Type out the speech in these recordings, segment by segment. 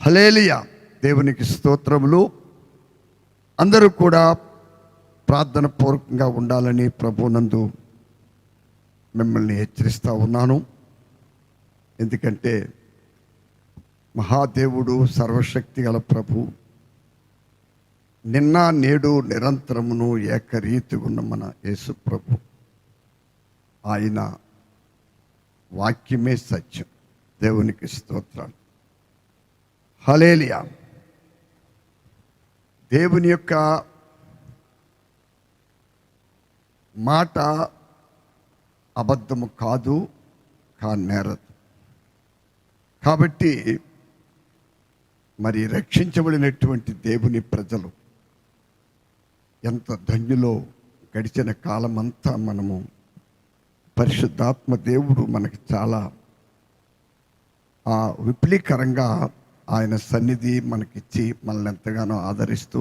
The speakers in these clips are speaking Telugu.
హల్లెలూయా. దేవునికి స్తోత్రములు. అందరూ కూడా ప్రార్థన పూర్వకంగా ఉండాలని ప్రభునందు మిమ్మల్ని హెచ్చరిస్తూ ఉన్నాను. ఎందుకంటే మహాదేవుడు, సర్వశక్తి గల ప్రభు, నిన్న నేడు నిరంతరమును ఏకరీతిగా ఉన్న మన యేసు ప్రభు, ఆయన వాక్యమే సత్యం. దేవునికి స్తోత్రాలు. హల్లెలూయా. దేవుని యొక్క మాట అబద్ధము కాదు, నేరదు. కాబట్టి మరి రక్షించబడినటువంటి దేవుని ప్రజలు ఎంత ధన్యులో. గడిచిన కాలమంతా మనము పరిశుద్ధాత్మ దేవుడు మనకి చాలా విపులీకరంగా ఆయన సన్నిధి మనకిచ్చి మనల్ని ఎంతగానో ఆదరిస్తూ,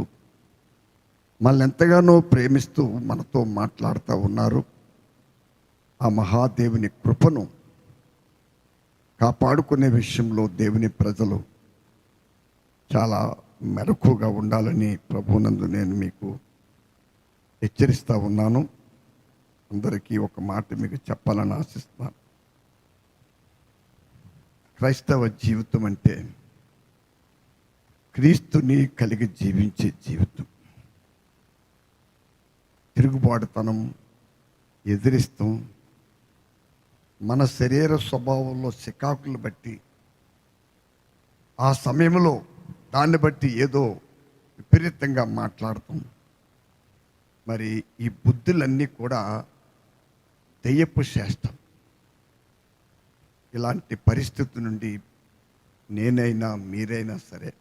మనల్ని ఎంతగానో ప్రేమిస్తూ మనతో మాట్లాడుతూ ఉన్నారు. ఆ మహాదేవుని కృపను కాపాడుకునే విషయంలో దేవుని ప్రజలు చాలా మెలకుగా ఉండాలని ప్రభునందు నేను మీకు హెచ్చరిస్తూ ఉన్నాను. అందరికీ ఒక మాట మీకు చెప్పాలని ఆశిస్తున్నాను. క్రైస్తవ జీవితం అంటే క్రీస్తుని కలిగి జీవించే జీవితం. తిరుగుబాటుతనం, ఎదిరిస్తాం, మన శరీర స్వభావంలో సికాకులు బట్టి ఆ సమయంలో దాన్ని బట్టి ఏదో విపరీతంగా మాట్లాడతాం. మరి ఈ బుద్ధులన్నీ కూడా దెయ్యపు చేష్టం. ఇలాంటి పరిస్థితి నుండి నేనైనా మీరైనా సరే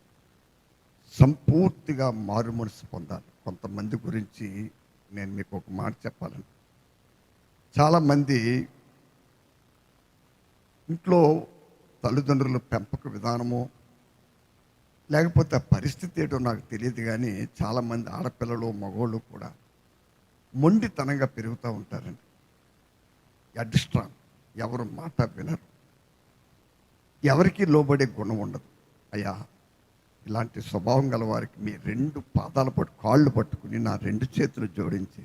సంపూర్తిగా మారుమనసు పొందాలి. కొంతమంది గురించి నేను మీకు ఒక మాట చెప్పాలని. చాలామంది ఇంట్లో తల్లిదండ్రుల పెంపక విధానమో లేకపోతే పరిస్థితి ఏంటో నాకు తెలియదు, కానీ చాలామంది ఆడపిల్లలు మగవాళ్ళు కూడా మొండితనంగా పెరుగుతూ ఉంటారండి. అడ్స్ట్రాంగ్, ఎవరు మాట వినరు, ఎవరికి లోబడే గుణం ఉండదు. అయ్యా, ఇలాంటి స్వభావం గల వారికి మీ 2 పాదాలు కాళ్ళు పట్టుకుని నా 2 చేతులు జోడించి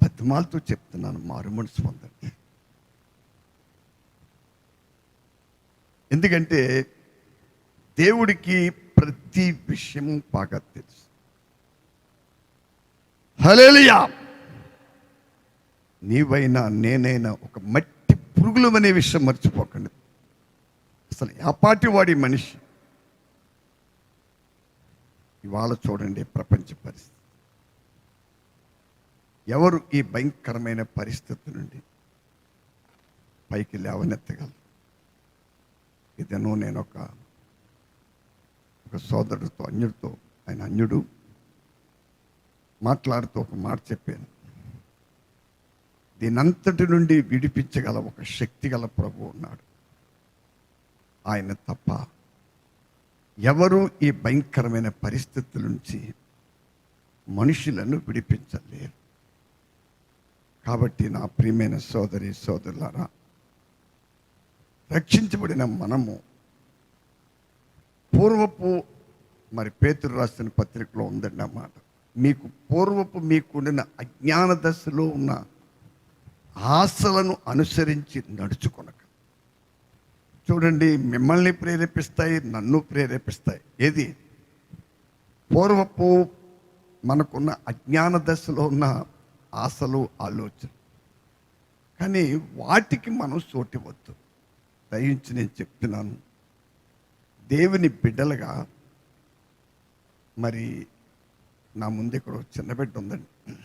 బతిమాలతో చెప్తున్నాను, మారుమనసు పొందండి. ఎందుకంటే దేవుడికి ప్రతి విషయం బాగా తెలుసు. హల్లెలూయా. నీవైనా నేనైనా ఒక మట్టి పురుగులం అనే విషయం మర్చిపోకండి. అసలు యాపాటి వాడి మనిషి. ఇవాళ చూడండి ప్రపంచ పరిస్థితి. ఎవరు ఈ భయంకరమైన పరిస్థితి నుండి పైకి లేవనెత్తగలరు? ఇదనో నేను ఒక సోదరుడితో, అన్యుడితో, ఆయన అన్యుడు, మాట్లాడుతూ ఒక మాట చెప్పాను. దీనంతటి నుండి విడిపించగల ఒక శక్తి గల ప్రభు ఉన్నాడు. ఆయన తప్ప ఎవరు ఈ భయంకరమైన పరిస్థితుల నుంచి మనుషులను విడిపించలేరు. కాబట్టి నా ప్రియమైన సోదరి సోదరులారా, రక్షించబడిన మనము పూర్వపు, మరి పేతురు రాసిన పత్రికలో ఉందండి అన్నమాట, మీకు పూర్వపు మీకుండిన అజ్ఞాన దశలో ఉన్న ఆశలను అనుసరించి నడుచుకొనక. చూడండి, మిమ్మల్ని ప్రేరేపిస్తాయి, నన్ను ప్రేరేపిస్తాయి. ఏది? పూర్వపు మనకున్న అజ్ఞాన దశలో ఉన్న ఆశలు, ఆలోచన. కానీ వాటికి మనం చోటివద్దు. దయించి నేను చెప్తున్నాను, దేవుని బిడ్డలుగా, మరి నా ముందు ఇక్కడ చిన్న బిడ్డ ఉందండి.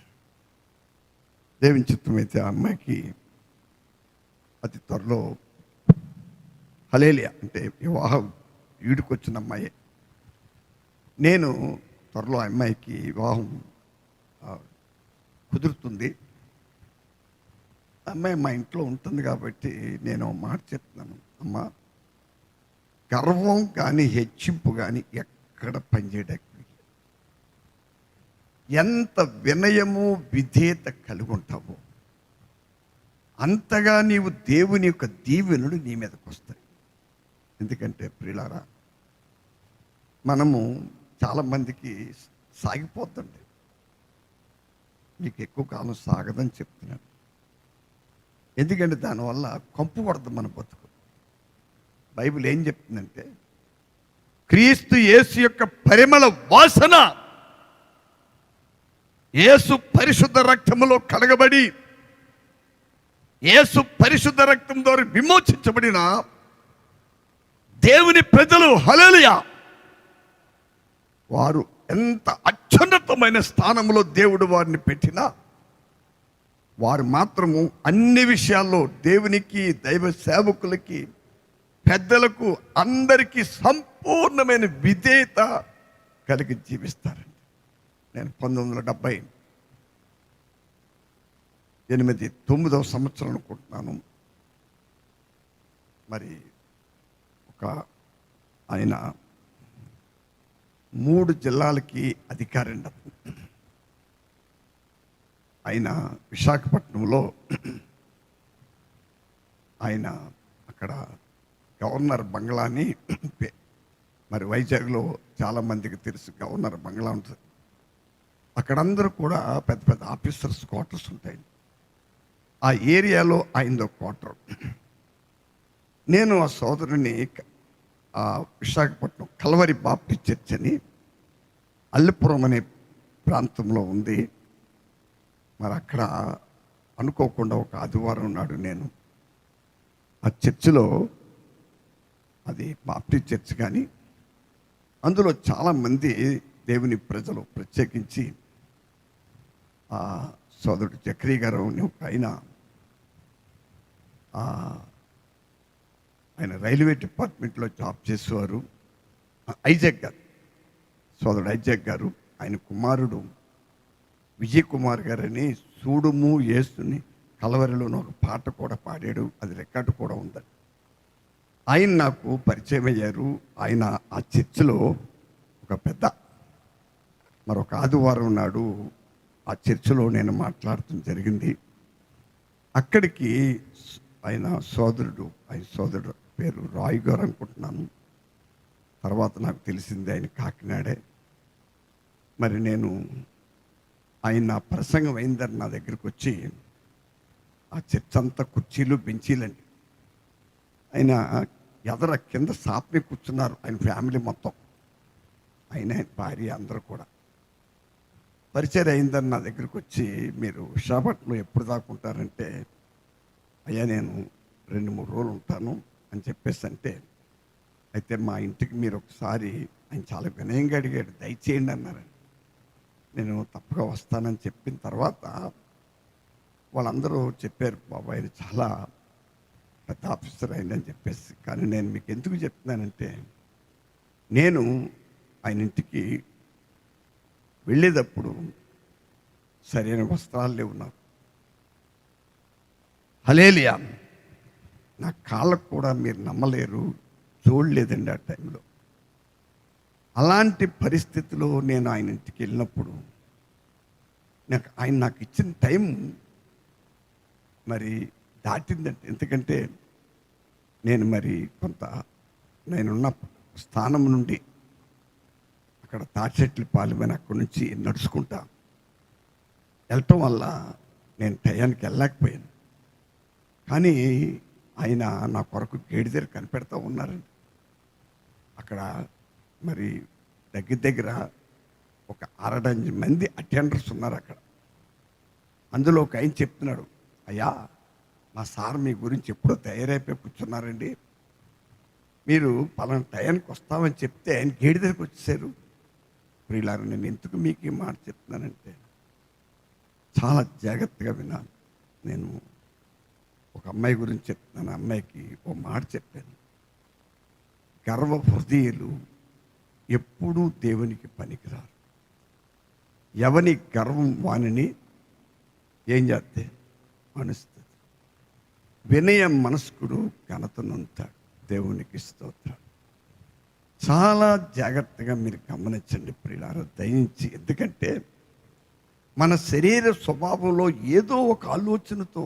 దేవుని చిత్తమైతే ఆ అమ్మాయికి అతి త్వరలో, హల్లెలూయా, అంటే వివాహం ఈడుకొచ్చిన అమ్మాయే. నేను త్వరలో ఆ అమ్మాయికి వివాహం కుదురుతుంది. అమ్మాయి మా ఇంట్లో ఉంటుంది కాబట్టి నేను మాట చెప్తున్నాను. అమ్మ, గర్వం కానీ హెచ్చింపు కానీ ఎక్కడ పనిచేయడానికి ఎంత వినయము విధేయత కలిగి ఉంటావో అంతగా నీవు దేవుని యొక్క దీవెనలు నీ మీదకి వస్తాయి. ఎందుకంటే ప్రియులారా, మనము చాలామందికి సాగిపోద్దండి. మీకు ఎక్కువ కాలం సాగదని చెప్తున్నాను. ఎందుకంటే దానివల్ల కంపు కొడదు మన బతుకు. బైబిల్ ఏం చెప్తుందంటే, క్రీస్తు యేసు యొక్క పరిమళ వాసన యేసు పరిశుద్ధ రక్తములో కడగబడి యేసు పరిశుద్ధ రక్తం ద్వారా విమోచించబడిన దేవుని ప్రజలు, హల్లెలూయా, వారు ఎంత అత్యున్నతమైన స్థానంలో దేవుడు వారిని పెట్టినా వారు మాత్రము అన్ని విషయాల్లో దేవునికి, దైవ సేవకులకి, పెద్దలకు, అందరికీ సంపూర్ణమైన విధేయత కలిగి జీవిస్తారండి. నేను 1979 సంవత్సరం అనుకుంటున్నాను. మరి ఒక ఆయన 3 జిల్లాలకి అధికారి అండి. ఆయన విశాఖపట్నంలో ఆయన అక్కడ గవర్నర్ బంగ్లాని, మరి వైజాగ్లో చాలామందికి తెలుసు గవర్నర్ బంగ్లా ఉంటుంది. అక్కడందరూ కూడా పెద్ద పెద్ద ఆఫీసర్స్ క్వార్టర్స్ ఉంటాయి. ఆ ఏరియాలో ఆయనదో క్వార్టర్. నేను ఆ సోదరుని విశాఖపట్నం కల్వరి బాప్టిస్ట్ చర్చ్ అని అల్లిపురం అనే ప్రాంతంలో ఉంది. మరి అక్కడ అనుకోకుండా ఒక ఆదివారం నాడు నేను ఆ చర్చిలో, అది బాప్టిస్ట్ చర్చ్ కానీ అందులో చాలామంది దేవుని ప్రజలు, ప్రత్యేకించి సోదరుడు చక్రీ గారు ఒక ఆయన రైల్వే డిపార్ట్మెంట్లో జాబ్ చేసేవారు. ఐజాక్ గారు, సోదరుడు ఐజాక్ గారు, ఆయన కుమారుడు విజయ్ కుమార్ గారని చూడుము యేసుని కలవరిలోని ఒక పాట కూడా పాడాడు. అది రికార్డు కూడా ఉందండి. ఆయన నాకు పరిచయం అయ్యారు. ఆయన ఆ చర్చిలో ఒక పెద్ద, మరొక ఆదివారం నాడు ఆ చర్చిలో నేను మాట్లాడటం జరిగింది. అక్కడికి ఆయన సోదరుడు పేరు రాయ్ గారు అనుకుంటున్నాను. తర్వాత నాకు తెలిసింది ఆయన కాకినాడే. మరి నేను ఆయన ప్రసంగం అయిందని నా దగ్గరికి వచ్చి, ఆ చర్చ్ అంతా కుర్చీలు బెంచీలండి, ఆయన ఎదర కింద సాప్ని కూర్చున్నారు, ఆయన ఫ్యామిలీ మొత్తం, ఆయన భార్య అందరూ కూడా. పరిచయం అయిందని నా దగ్గరికి వచ్చి, మీరు విశాఖపట్నంలో ఎప్పుడు దాకా ఉంటారంటే, అయ్యా నేను 2-3 రోజులు ఉంటాను అని చెప్పేసి అంటే, అయితే మా ఇంటికి మీరు ఒకసారి, ఆయన చాలా వినయంగా అడిగాడు, దయచేయండి అన్నారండి. నేను తప్పగా వస్తానని చెప్పిన తర్వాత వాళ్ళందరూ చెప్పారు, బాబా ఇది చాలా పెద్ద ఆఫీసర్ అయిందని చెప్పేసి. కానీ నేను మీకు ఎందుకు చెప్తున్నానంటే, నేను ఆయన ఇంటికి వెళ్ళేటప్పుడు సరైన వస్త్రాలు లేవు నాకు. హల్లెలూయా. నా కాళ్ళకు కూడా మీరు నమ్మలేరు, చూడలేదండి ఆ టైంలో. అలాంటి పరిస్థితిలో నేను ఆయన ఇంటికి వెళ్ళినప్పుడు ఆయన నాకు ఇచ్చిన టైం మరి దాటిందంటే, ఎందుకంటే నేను మరి నేనున్న స్థానం నుండి అక్కడ తాటిచెట్లు పాలెమని అక్కడి నుంచి నడుచుకుంటా వెళ్ళటం వల్ల నేను టయానికి వెళ్ళలేకపోయాను. కానీ ఆయన నా కొరకు గేడి దగ్గర కనిపెడతా ఉన్నారండి. అక్కడ మరి దగ్గర ఒక 6 మంది అటెండర్స్ ఉన్నారు అక్కడ. అందులో ఒక ఆయన చెప్తున్నాడు, అయ్యా మా సార్ మీ గురించి ఎప్పుడో తయారైపోయి కూర్చున్నారండి, మీరు పలానా టయానికి వస్తామని చెప్తే ఆయన గేడి దగ్గరికి వచ్చేసారు. ప్రియులారా, నేను ఎందుకు మీకు ఈ మాట చెప్తున్నానంటే, చాలా జాగ్రత్తగా వినాలి. నేను ఒక అమ్మాయి గురించి చెప్తున్నాను. అమ్మాయికి ఓ మాట చెప్పాను, గర్వ హృదయులు ఎప్పుడూ దేవునికి పనికిరారు. ఎవని గర్వం వానిని ఏం చేస్తే అనుస్తుంది. వినయ మనస్కుడు ఘనతనుంటాడు. దేవునికి స్తోత్రం. చాలా జాగ్రత్తగా మీరు గమనించండి ప్రియులారా, దయించి. ఎందుకంటే మన శరీర స్వభావంలో ఏదో ఒక ఆలోచనతో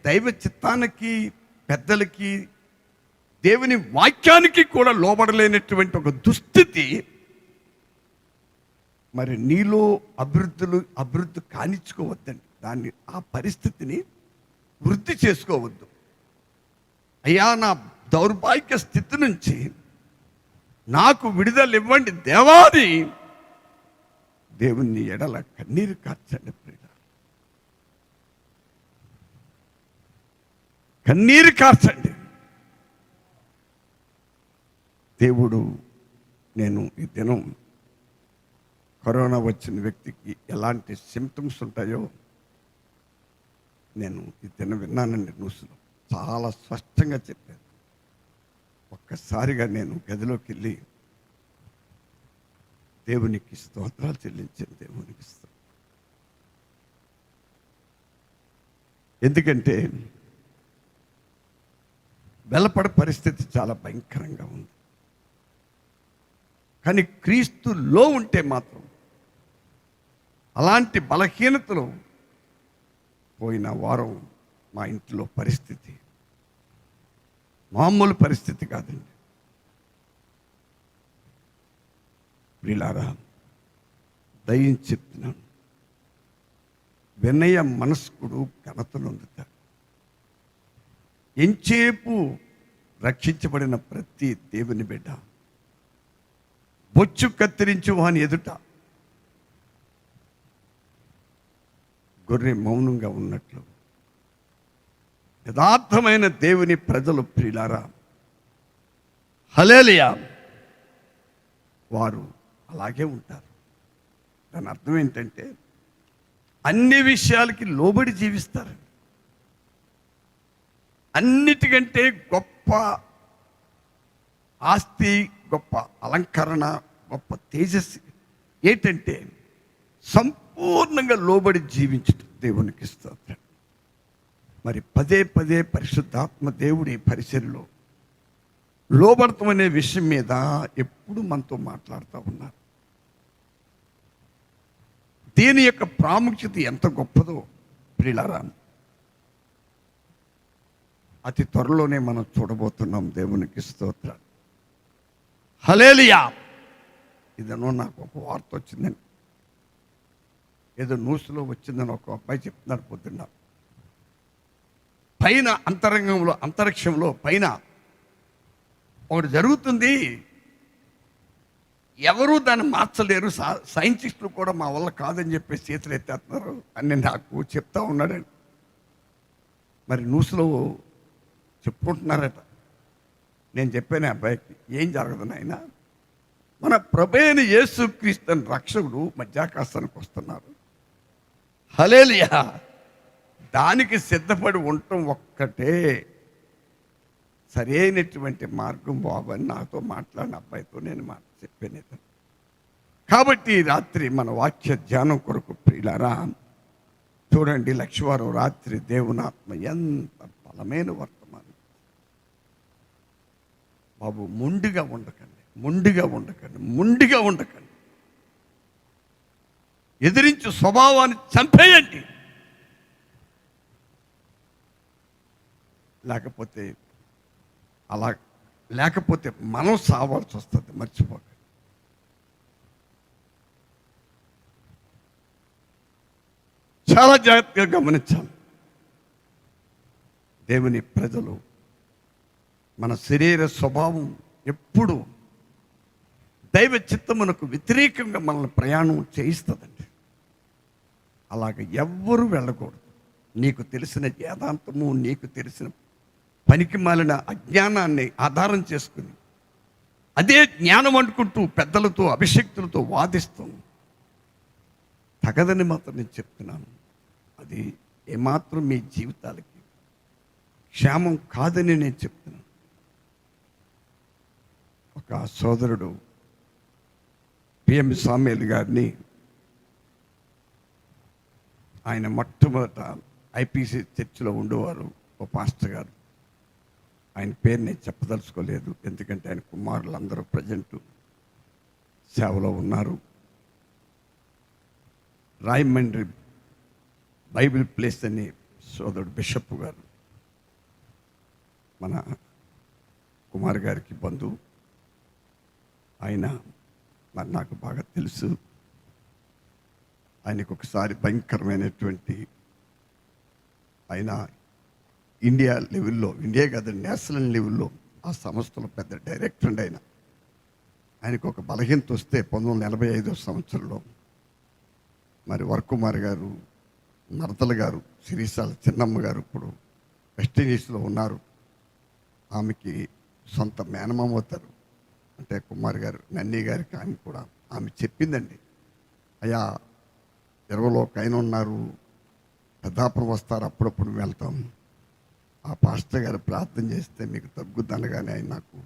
దైవ చిత్తానికి, పెద్దలకి, దేవుని వాక్యానికి కూడా లోబడలేనటువంటి ఒక దుస్థితి మరి నీలో అభివృద్ధి కానిచ్చుకోవద్దండి. దాన్ని ఆ పరిస్థితిని వృద్ధి చేసుకోవద్దు. అయ్యా, నా దౌర్భాగ్య స్థితి నుంచి నాకు విడుదల ఇవ్వండి దేవాది దేవుని ఎడల కన్నీరు కార్చండి ప్రియులారా, కన్నీరు కార్చండి. దేవుడు, నేను ఈ దినం కరోనా వచ్చిన వ్యక్తికి ఎలాంటి సిమ్టమ్స్ ఉంటాయో నేను ఈ దినం విన్నానండి. న్యూస్లో చాలా స్పష్టంగా చెప్పాను. ఒక్కసారిగా నేను గదిలోకి వెళ్ళి దేవునికి స్తోత్రాలు చెల్లించాను. దేవునికి ఎందుకంటే వెలపడ పరిస్థితి చాలా భయంకరంగా ఉంది. కానీ క్రీస్తులో ఉంటే మాత్రం అలాంటి బలహీనతలు పోయిన వారం మా ఇంట్లో పరిస్థితి మామూలు పరిస్థితి కాదండి. ప్రియులారా, దయించి చెప్తున్నాను, వినయ మనస్కుడు ఘనతను అందుతాడు. ఎంచేపు రక్షించబడిన ప్రతి దేవుని బిడ్డ బొచ్చు కత్తిరించు వాని ఎదుట గొర్రె మౌనంగా ఉన్నట్లు యథార్థమైన దేవుని ప్రజలు ప్రియులారా, హల్లెలూయా, వారు అలాగే ఉంటారు. దాని అర్థం ఏంటంటే అన్ని విషయాలకి లోబడి జీవిస్తారండి. అన్నిటికంటే గొప్ప ఆస్తి, గొప్ప అలంకరణ, గొప్ప తేజస్సు ఏంటంటే సంపూర్ణంగా లోబడి జీవించడం. దేవునికి స్తోత్రం. మరి పదే పదే పరిశుద్ధాత్మ దేవుడి పరిచర్యలో లోబడతాం అనే విషయం మీద ఎప్పుడు మనతో మాట్లాడుతూ ఉన్నారు. దీని యొక్క ప్రాముఖ్యత ఎంత గొప్పదో ప్రియులారా, అతి త్వరలోనే మనం చూడబోతున్నాం. దేవునికి స్తోత్రం. హల్లెలూయా. ఇదనో నాకు ఒక వార్త వచ్చిందని, ఏదో న్యూస్లో వచ్చిందని ఒక అబ్బాయి చెప్తున్నాడు పొద్దున్న. పైన అంతరిక్షంలో పైన ఒకటి జరుగుతుంది, ఎవరూ దాన్ని మార్చలేరు, సైంటిస్టులు కూడా మా వల్ల కాదని చెప్పి చేతులు ఎత్తేస్తున్నారు అని నాకు చెప్తా ఉన్నాడండి. మరి న్యూస్లో చెప్పుకుంటున్నారట. నేను చెప్పాను అబ్బాయికి, ఏం జరగదు నాయన, మన ప్రభువైన యేసుక్రీస్తు రక్షకుడు మధ్యాకాశానికి వస్తున్నారు. హల్లెలూయా. దానికి సిద్ధపడి ఉండటం ఒక్కటే సరైనటువంటి మార్గం బాబు అని నాతో మాట్లాడిన అబ్బాయితో నేను చెప్పాను. కాబట్టి రాత్రి మన వాక్య ధ్యానం కొరకు ప్రియులారా, చూడండి, లక్షవారం రాత్రి దేవునాత్మ ఎంత బలమైన వర్తమానం. బాబు, మొండిగా ఉండకండి. ఎదిరించు స్వభావాన్ని చంపేయండి. లేకపోతే మనం సావాల్సి వస్తుంది. మర్చిపోక చాలా జాగ్రత్తగా గమనించాలి. దేవుని ప్రజలు, మన శరీర స్వభావం ఎప్పుడు దైవ చిత్తమునకు వ్యతిరేకంగా మనల్ని ప్రయాణం చేయిస్తుందండి. అలాగ ఎవ్వరూ వెళ్ళకూడదు. నీకు తెలిసిన వేదాంతము, నీకు తెలిసిన పనికి మాలిన అజ్ఞానాన్ని ఆధారం చేసుకుని అదే జ్ఞానం అనుకుంటూ పెద్దలతో అభిషక్తులతో వాదిస్తాం. తగదని మాత్రం నేను చెప్తున్నాను. అది ఏమాత్రం మీ జీవితాలకి క్షేమం కాదని నేను చెప్తున్నాను. ఒక సోదరుడు పిఎం సామ్యుల్ గారిని, ఆయన మొట్టమొదట ఐపీసీ చర్చిలో ఉండేవారు ఓ పాస్టర్ గారు. ఆయన పేరు నేను చెప్పదలుచుకోలేదు, ఎందుకంటే ఆయన కుమారులు అందరూ ప్రజెంట్ సేవలో ఉన్నారు. రాయమండ్రి బైబిల్ ప్లేస్ అని సోదరుడు బిషప్ గారు, మన కుమార్ గారికి బంధువు. ఆయన మరి నాకు బాగా తెలుసు. ఆయనకు ఒకసారి భయంకరమైనటువంటి ఆయన ఇండియా లెవెల్లో, ఇండియా కాదు నేషనల్ లెవెల్లో ఆ సంస్థలో పెద్ద డైరెక్టర్ అండి ఆయన. ఆయనకు ఒక బలహీనత వస్తే 1945 సంవత్సరంలో మరి వరకుమార్ గారు, నరతల గారు, సిరిసాల చిన్నమ్మ గారు ఇప్పుడు వెస్టిండీస్లో ఉన్నారు. ఆమెకి సొంత మేనమామ అవుతారు. అంటే కుమార్ గారు నన్నీ గారికి ఆమె కూడా ఆమె చెప్పిందండి, అయ్యా 20లో ఒక ఆయన ఉన్నారు, పెద్దాపురం వస్తారు, అప్పుడప్పుడు వెళ్తాం, ఆ పాస్టర్ గారు ప్రార్థన చేస్తే మీకు తగ్గుద్దనగానే ఆయన నాకు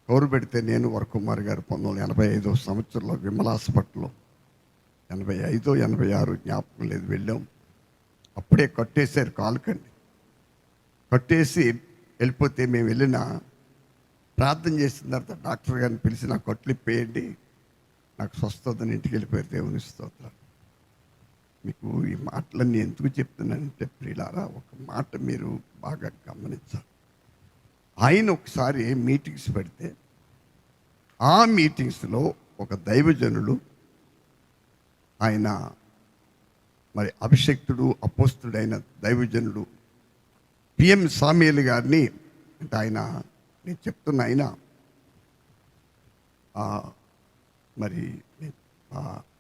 కౌరు పెడితే నేను వరకుమార్ గారు 1985 సంవత్సరంలో విమల హాస్పిటల్లో 85, 86 జ్ఞాపకం లేదు వెళ్ళాం. అప్పుడే కట్టేశారు కాలుకండి. కట్టేసి వెళ్ళిపోతే మేము వెళ్ళిన ప్రార్థన చేసిన తర్వాత డాక్టర్ గారిని పిలిచి నాకు కట్లు ఇప్పేయండి, నాకు స్వస్థతని ఇంటికి వెళ్ళిపోయారు. దేవుని స్తోత్రం. మీకు ఈ మాటలన్నీ ఎందుకు చెప్తున్నానంటే ప్రియులారా, ఒక మాట మీరు బాగా గమనించాలి. ఆయన ఒకసారి మీటింగ్స్ పెడితే ఆ మీటింగ్స్లో ఒక దైవజనుడు, ఆయన మరి అభిషక్తుడు అపోస్తుడైన దైవజనుడు పిఎం సామ్యూయల్ గారిని, అంటే ఆయన నేను చెప్తున్న ఆయన మరి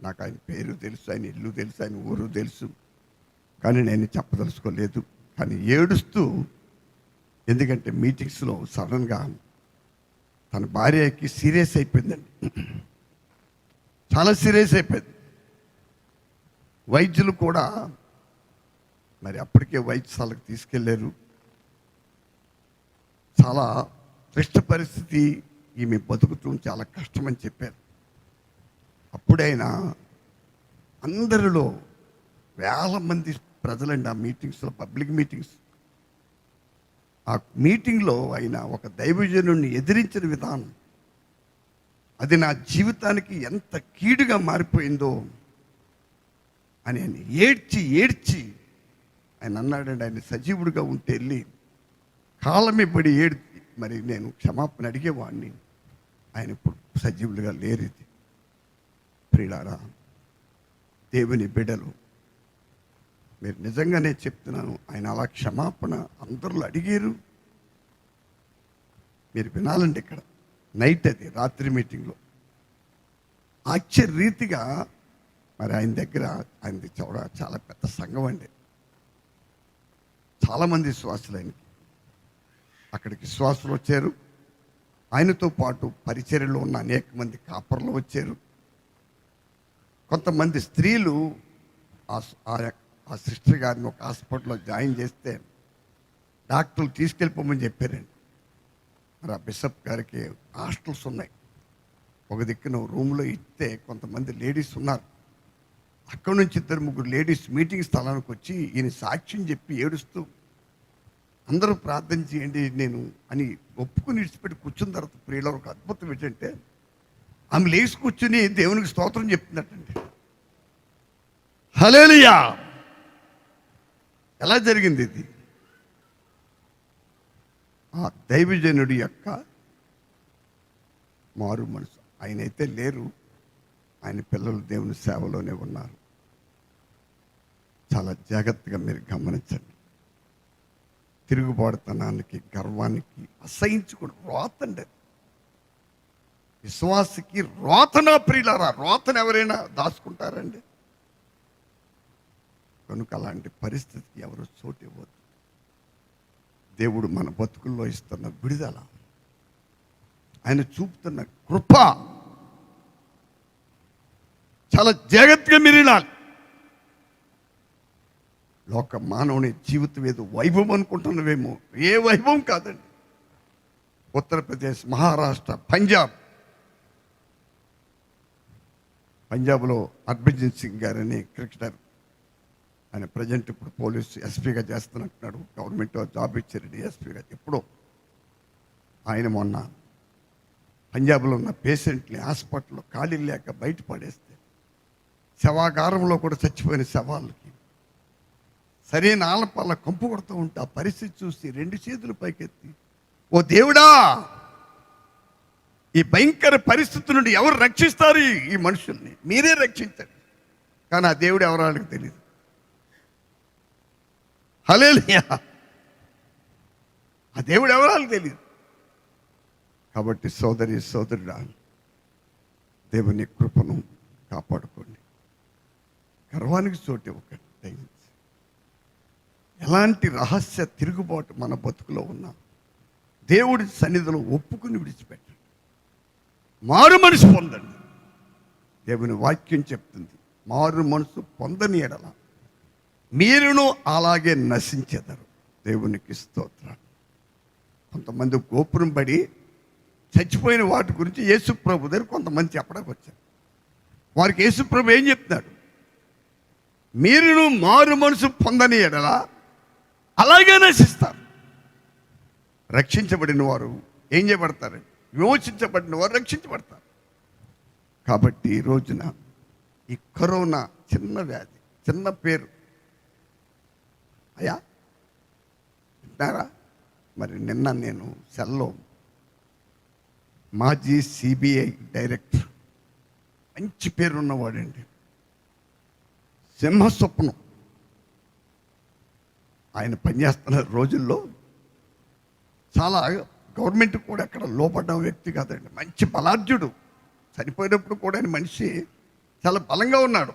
నాకు ఆయన పేరు తెలుసు, ఆయన ఇల్లు తెలుసు, ఆయన ఊరు తెలుసు, కానీ నేను చెప్పదలుచుకోలేదు. కానీ ఏడుస్తూ, ఎందుకంటే మీటింగ్స్లో సడన్గా తన భార్యకి సీరియస్ అయిపోయిందండి, చాలా సీరియస్ అయిపోయింది. వైద్యులు కూడా మరి అప్పటికే వైద్యశాలకు తీసుకెళ్ళారు. చాలా క్లిష్ట పరిస్థితి, ఈమె బతుకుతూ చాలా కష్టమని చెప్పారు. అప్పుడైనా అందరిలో వేల మంది ప్రజలండి ఆ మీటింగ్స్లో, పబ్లిక్ మీటింగ్స్. ఆ మీటింగ్లో ఆయన ఒక దైవజనుడిని ఎదిరించిన విధానం, అది నా జీవితానికి ఎంత కీడుగా మారిపోయిందో అని ఆయన ఏడ్చి ఏడ్చి ఆయన అన్నాడండి, ఆయన సజీవుడిగా ఉంటే వెళ్ళి కాళ్ళమే పడి మరి నేను క్షమాపణ అడిగేవాడిని. ఆయన ఇప్పుడు సజీవులుగా లేరు. ఇది ప్రియులారా, దేవుని బిడ్డలు, మీరు నిజంగానే చెప్తున్నాను, ఆయన అలా క్షమాపణ అందరూ అడిగారు. మీరు వినాలండి. ఇక్కడ నైట్, అది రాత్రి మీటింగ్లో ఆశ్చర్యరీతిగా మరి ఆయన దగ్గర, ఆయనది చాలా పెద్ద సంఘం అండి, చాలామంది విశ్వాసులు ఆయనకి. అక్కడికి విశ్వాసులు వచ్చారు, ఆయనతో పాటు పరిచర్యలో ఉన్న అనేక మంది కాపర్లు వచ్చారు. కొంతమంది స్త్రీలు ఆ సిస్టర్ గారిని ఒక హాస్పిటల్లో జాయిన్ చేస్తే డాక్టర్లు తీసుకెళ్ళిపోమని చెప్పారండి. మరి ఆ బిషప్ గారికి హాస్టల్స్ ఉన్నాయి, ఒక దిక్కున రూమ్లో ఇస్తే కొంతమంది లేడీస్ ఉన్నారు. అక్కడి నుంచి 2-3 లేడీస్ మీటింగ్ స్థలానికి వచ్చి ఈయన సాక్ష్యం చెప్పి ఏడుస్తూ, అందరూ ప్రార్థన చేయండి నేను అని ఒప్పుకుని విడిచిపెట్టి కూర్చున్న తర్వాత ప్రియుల ఒక అద్భుతం ఏంటంటే, ఆమె లేచి కూర్చుని దేవునికి స్తోత్రం చెప్తున్నట్టండి. హల్లెలూయా! ఎలా జరిగింది ఇది? ఆ దైవజనుడి యొక్క మారు మనసు. ఆయనైతే లేరు, ఆయన పిల్లలు దేవుని సేవలోనే ఉన్నారు. చాలా జాగ్రత్తగా మీరు గమనించండి. తిరుగుబాటుతనానికి, గర్వానికి అసహించుకుని రోతండి. విశ్వాసికి రోతనా ప్రియులారా, రోతను ఎవరైనా దాచుకుంటారండి. కనుక అలాంటి పరిస్థితికి ఎవరు చోటు ఇవ్వద్దు. దేవుడు మన బతుకుల్లో ఇస్తున్న విడుదల, ఆయన చూపుతున్న కృప, చాలా జాగ్రత్తగా మీరు వినాలి. లోక మానవుని జీవితం ఏదో వైభవం అనుకుంటున్నవేమో, ఏ వైభవం కాదండి. ఉత్తరప్రదేశ్, మహారాష్ట్ర, పంజాబ్లో హర్భజన్ సింగ్ గారని క్రికెటర్, ఆయన ప్రజెంట్ ఇప్పుడు పోలీస్ ఎస్పీగా చేస్తున్నట్టున్నాడు. గవర్నమెంట్ జాబ్ ఇచ్చారు డిఎస్పీగా. ఎప్పుడో ఆయన మొన్న పంజాబ్లో ఉన్న పేషెంట్ని హాస్పిటల్లో ఖాళీ లేక బయట పడేస్తే, శవాగారంలో కూడా చచ్చిపోయిన శవాలకి సరైన ఆలపాల కంపు కొడుతూ ఉంటే ఆ పరిస్థితి చూసి 2 చేతులు పైకెత్తి ఓ దేవుడా, ఈ భయంకర పరిస్థితి నుండి ఎవరు రక్షిస్తారు ఈ మనుషుల్ని? మీరే రక్షించండి. కానీ ఆ దేవుడు ఎవరో వాళ్ళకి తెలియదు. హల్లెలూయా. ఆ దేవుడు ఎవరో వాళ్ళకి తెలియదు. కాబట్టి సోదరి సోదరుడా, దేవుని కృపను కాపాడుకోండి. గర్వానికి చోటు ఇవ్వకండి దయచేసి. ఎలాంటి రహస్య తిరుగుబాటు మన బతుకులో ఉన్నా దేవుడి సన్నిధిలో ఒప్పుకుని విడిచిపెట్టండి. మారు మనసు పొందండి. దేవుని వాక్యం చెప్తుంది, మారు మనసు పొందని ఎడల మీరును అలాగే నశించెదరు. దేవునికి స్తోత్రాలు. కొంతమంది గోపురం పడి చచ్చిపోయిన వాటి గురించి యేసుప్రభు దగ్గర కొంతమంది చెప్పడానికి వచ్చారు. వారికి యేసుప్రభు ఏం చెప్తున్నాడు? మీరును మారు మనసు పొందని ఎడల అలాగే నశిస్తారు. రక్షించబడిన వారు ఏం చేయబడతారండి? విమోచించబడిన వారు రక్షించబడతారు. కాబట్టి ఈ రోజున ఈ కరోనా చిన్న వ్యాధి, చిన్న పేరు అయ్యా వింటారా? మరి నిన్న నేను సెల్లో మాజీ సిబిఐ డైరెక్టర్, మంచి పేరున్నవాడండి, సింహస్వప్నం, ఆయన పనిచేస్తున్న రోజుల్లో చాలా గవర్నమెంట్ కూడా అక్కడ లోపడ్డ వ్యక్తి కాదండి, మంచి బలాఢ్యుడు. చనిపోయినప్పుడు కూడా ఆయన మనిషి చాలా బలంగా ఉన్నాడు.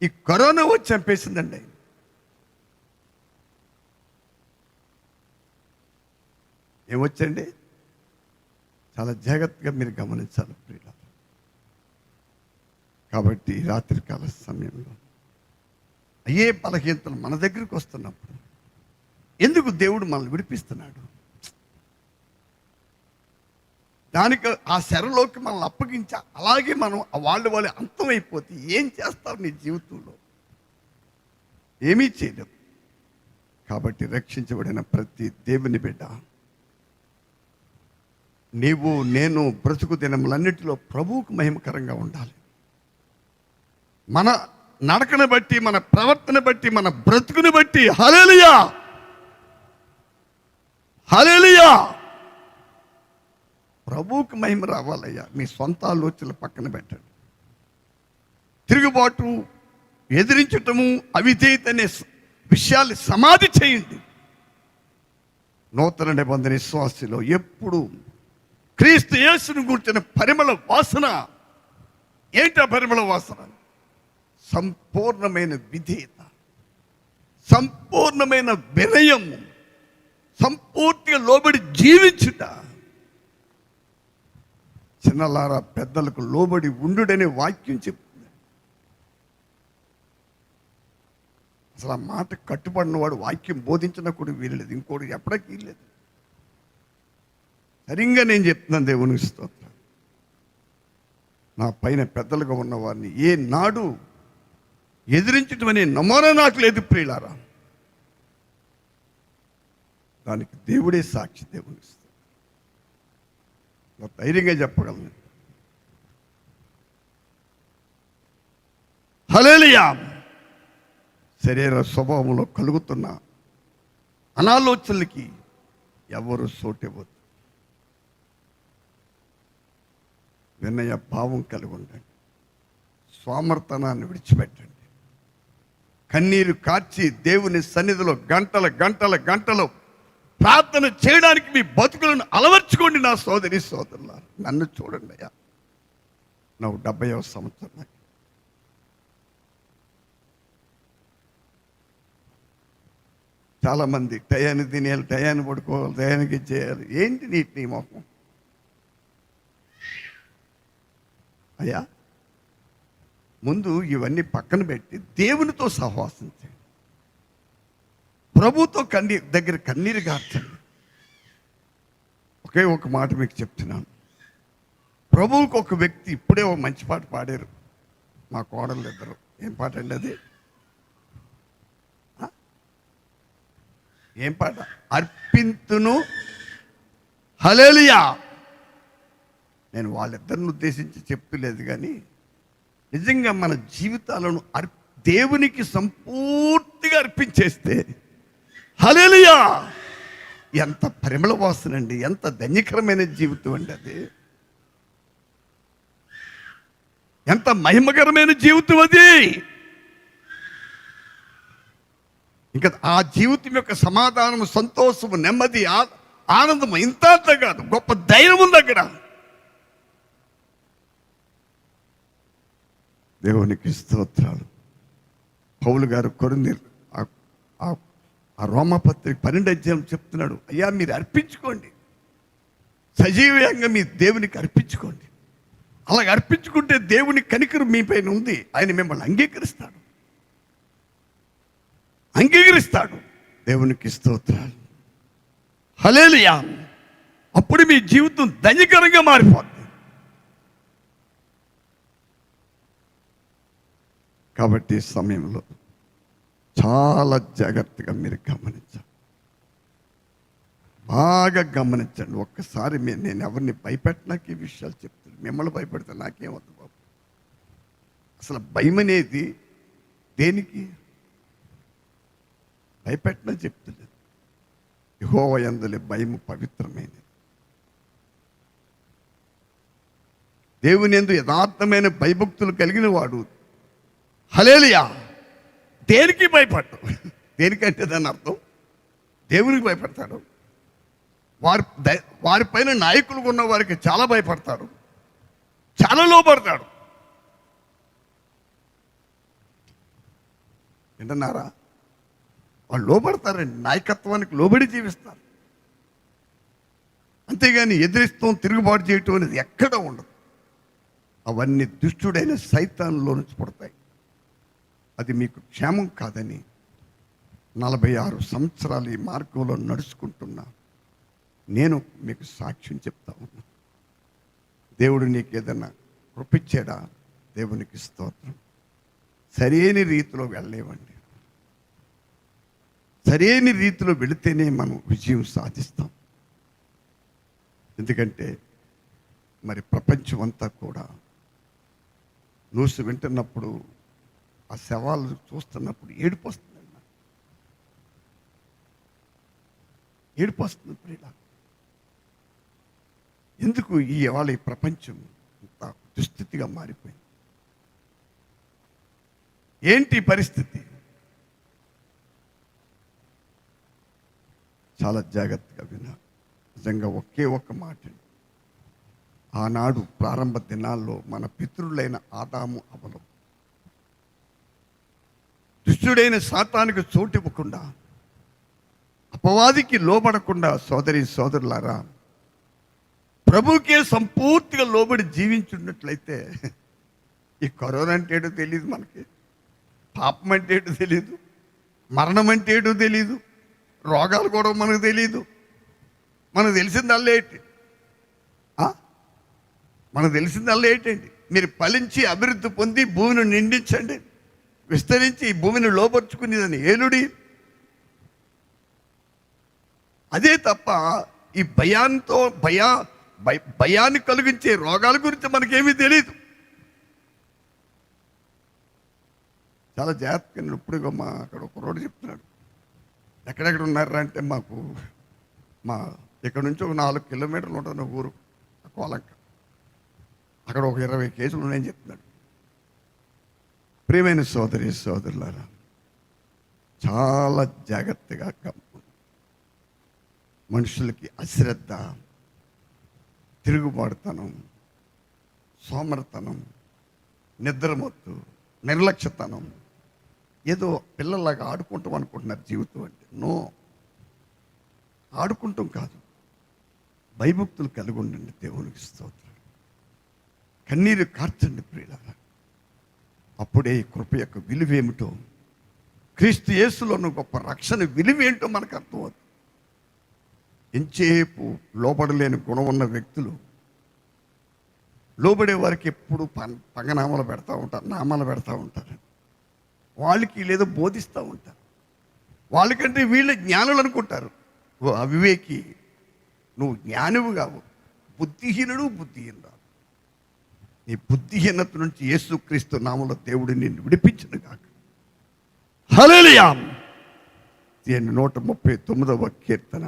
ఈ కరోనా వచ్చి చంపేసిందండి ఆయన. ఏమొచ్చండి? చాలా జాగ్రత్తగా మీరు గమనించాలి ప్రియులారా. కాబట్టి రాత్రికాల సమయంలో అయ్యే బలహీనతలు మన దగ్గరికి వస్తున్నప్పుడు ఎందుకు దేవుడు మనల్ని విడిపిస్తున్నాడు? దానికి ఆ శరలోకి మనల్ని అప్పగించా, అలాగే మనం వాళ్ళు అంతమైపోతే ఏం చేస్తావు నీ జీవితంలో? ఏమీ చేయలేవు. కాబట్టి రక్షించబడిన ప్రతి దేవుని బిడ్డ, నీవు నేను బ్రతుకు దినములన్నిటిలో ప్రభువుకు మహిమకరంగా ఉండాలి. మన నడకను బట్టి, మన ప్రవర్తన బట్టి, మన బ్రతుకుని బట్టి హల్లెలూయా హల్లెలూయా ప్రభువుకు మహిమ రావాలయ్యా. మీ సొంత ఆలోచనలు పక్కన పెట్టండి. తిరుగుబాటు, ఎదిరించటము, అవిధేయత అనే విషయాలు సమాధి చేయండి. నూతన నిబంధన విశ్వాసిలో ఎప్పుడు క్రీస్తు యేసును గురించిన పరిమళ వాసన ఏంటా? పరిమళ వాసన సంపూర్ణమైన విధేయత, సంపూర్ణమైన వినయము, సంపూర్తిగా లోబడి జీవించుట. చిన్నలారా, పెద్దలకు లోబడి ఉండుడనే వాక్యం చెప్తుంది. అసలు ఆ మాట కట్టుబడిన వాడు వాక్యం బోధించిన కూడా వీరలేదు, ఇంకోటి ఎప్పటికీ వీరలేదు. సరిగ్గా నేను చెప్తున్నాను. దేవునికి స్తోత్రం. నా పైన పెద్దలుగా ఉన్న వారిని ఏ నాడు ఎదిరించడం అనే నమూనా నాకు లేదు ప్రియులారా. దానికి దేవుడే సాక్షి. దేవుని ధైర్యంగా చెప్పగలను. హల్లెలూయా. శరీర స్వభావంలో కలుగుతున్న అనాలోచనలకి ఎవరు సోటివ్వద్దు. వినయ భావం కలిగి ఉండండి. స్వామర్థనాన్ని విడిచిపెట్టండి. కన్నీరు కార్చి దేవుని సన్నిధిలో గంటలు ప్రార్థన చేయడానికి మీ బతుకులను అలవర్చుకోండి. నా సోదరి సోదరుల, నన్ను చూడండి అయ్యా, నాకు 70వ సంవత్సరం. చాలామంది టయాన్ని తినేయాలి, టయాన్ని పడుకోవాలి, టయానికి చేయాలి. ఏంటి నీ మొహం అయ్యా? ముందు ఇవన్నీ పక్కన పెట్టి దేవునితో సహవాసం చేయండి. ప్రభుతో కన్నీరు గార్చండి. ఒకే ఒక మాట మీకు చెప్తున్నాను. ప్రభువుకు ఒక వ్యక్తి ఇప్పుడే ఒక మంచి పాట పాడారు మా కోడళ్ళు ఇద్దరు. ఏం పాట అండి అది? ఏం పాట? అర్పింతును హల్లెలూయా. నేను వాళ్ళిద్దరిని ఉద్దేశించి చెప్తలేదు, కానీ నిజంగా మన జీవితాలను దేవునికి సంపూర్తిగా అర్పించేస్తే హల్లెలూయా ఎంత పరిమళ వాసన అండి, ఎంత ధన్యకరమైన జీవితం అండి అది. ఎంత మహిమకరమైన జీవితం అది. ఇంకా ఆ జీవితం యొక్క సమాధానము, సంతోషము, నెమ్మది, ఆనందము ఇంత అంత కాదు, గొప్ప ధైర్యం ఉంది అక్కడ. దేవునికి స్తోత్రాలు. పౌలు గారు కొరింథీయులు ఆ రోమాపత్రిక 12వ అధ్యాయం చెప్తున్నాడు, అయ్యా మీరు అర్పించుకోండి, సజీవంగా మీ దేవునికి అర్పించుకోండి. అలాగ అర్పించుకుంటే దేవుని కనికరం మీ పైన ఉంది, ఆయన మిమ్మల్ని అంగీకరిస్తాడు. దేవునికి స్తోత్రాలు. హల్లెలూయా. అప్పుడు మీ జీవితం ధన్యకరంగా మారిపోతుంది. కాబట్టి ఈ సమయంలో చాలా జాగ్రత్తగా మీరు గమనించాలి, బాగా గమనించండి. ఒక్కసారి నేను ఎవరిని భయపెట్టడానికి ఈ విషయాలు చెప్తాను. మిమ్మల్ని భయపెడతా నాకేమవుతుంది బాబు? అసలు భయం అనేది దేనికి? భయపెట్టడం చెప్తలేదు. యెహోవా యందు భయము పవిత్రమైనది. దేవుని యందు యథార్థమైన భయభక్తులు కలిగిన వాడు హల్లెలూయా దేనికి భయపడతాడు? దేనికంటే దాని అర్థం దేవునికి భయపడతాడు. వారిపైన నాయకులు ఉన్న వారికి చాలా భయపడతాడు, చాలా లోపడతాడు. వింటున్నారా? వాళ్ళు లోబడతారండి, నాయకత్వానికి లోబడి జీవిస్తారు. అంతేగాని ఎదిరిస్తాం, తిరుగుబాటు చేయటం అనేది ఎక్కడ ఉండదు. అవన్నీ దుష్టుడైన సైతానులో నుంచి పుడతాయి. అది మీకు క్షేమం కాదని 46 సంవత్సరాలు ఈ మార్గంలో నడుచుకుంటున్నా నేను మీకు సాక్ష్యం చెప్తా ఉన్నా. దేవుడు నీకు ఏదైనా కృపించాడా? దేవునికి స్తోత్రం. సరైన రీతిలో వెళ్ళలేవండి. సరైన రీతిలో వెళితేనే మనం విజయం సాధిస్తాం. ఎందుకంటే మరి ప్రపంచం అంతా కూడా న్యూస్ వింటున్నప్పుడు, ఆ శవాలు చూస్తున్నప్పుడు ఏడుపు వస్తుందండి నాకు. ఏడుపు వస్తుంది ప్రియులా. ఎందుకు ఇవాళ ఈ ప్రపంచం ఇంత దుస్థితిగా మారిపోయింది? ఏంటి పరిస్థితి? చాలా జాగ్రత్తగా వినాలి. నిజంగా ఒకే ఒక్క మాట, ఆనాడు ప్రారంభ దినాల్లో మన పితరులైన ఆదాము అవలు దుష్టుడైన సాతానికి చోటివ్వకుండా, అపవాదికి లోబడకుండా, సోదరి సోదరులారా ప్రభుకే సంపూర్తిగా లోబడి జీవించున్నట్లయితే ఈ కరోనా అంటే ఏటో తెలియదు మనకి, పాపం అంటే ఏటో తెలియదు, మరణం అంటే ఏటో తెలియదు, రోగాలు కూడా మనకు తెలియదు. మనకు తెలిసిందల్లా ఏంటి? మనకు తెలిసిందల్లా ఏంటండి? మీరు ఫలించి అభివృద్ధి పొంది భూమిని నిండించండి, విస్తరించి ఈ భూమిని లోపరుచుకునేదని ఏలుడి. అదే తప్ప ఈ భయాన్ని కలిగించే రోగాల గురించి మనకేమీ తెలియదు. చాలా జాగ్రత్తగా. నేను ఇప్పుడు అక్కడ ఒక రోడ్డు చెప్తున్నాడు, ఎక్కడెక్కడ ఉన్నారా అంటే మా ఇక్కడ నుంచి ఒక 4 కిలోమీటర్లు ఉంటుంది ఊరు కోలంక. అక్కడ ఒక 20 కేసులు ఉన్నాయని చెప్తున్నాడు. ప్రియమైన సోదరి సోదరులారా, చాలా జాగ్రత్తగా మనుషులకి అశ్రద్ధ, తిరుగుబాటుతనం, సోమరతనం, నిద్రమొత్తు, నిర్లక్ష్యతనం, ఏదో పిల్లల్లాగా ఆడుకుంటాం అనుకుంటున్నారు జీవితం అంటే. నో, ఆడుకుంటాం కాదు. భయభక్తులు కలిగి ఉండండి. దేవునికి స్తోత్రం. కన్నీరు కార్చండి ప్రియులారా. అప్పుడే ఈ కృప యొక్క విలువేమిటో, క్రీస్తు యేసులోని గొప్ప రక్షణ విలువేంటో మనకు అర్థమవుతుంది. ఎంచేపు లోబడలేని గుణం ఉన్న వ్యక్తులు లోబడే వారికి ఎప్పుడు పంగనామాలు పెడతా ఉంటారు, నామాలు పెడతా ఉంటారు. వాళ్ళకి లేదో బోధిస్తూ ఉంటారు. వాళ్ళకంటే వీళ్ళు జ్ఞానులు అనుకుంటారు. ఓ అవివేకి, నువ్వు జ్ఞానివు కావు, బుద్ధిహీనురాలు. నీ బుద్ధిహీనత నుంచి యేసుక్రీస్తు నామములో దేవుడు నిన్ను విడిపించును గాక. హల్లెలూయా. 139వ కీర్తన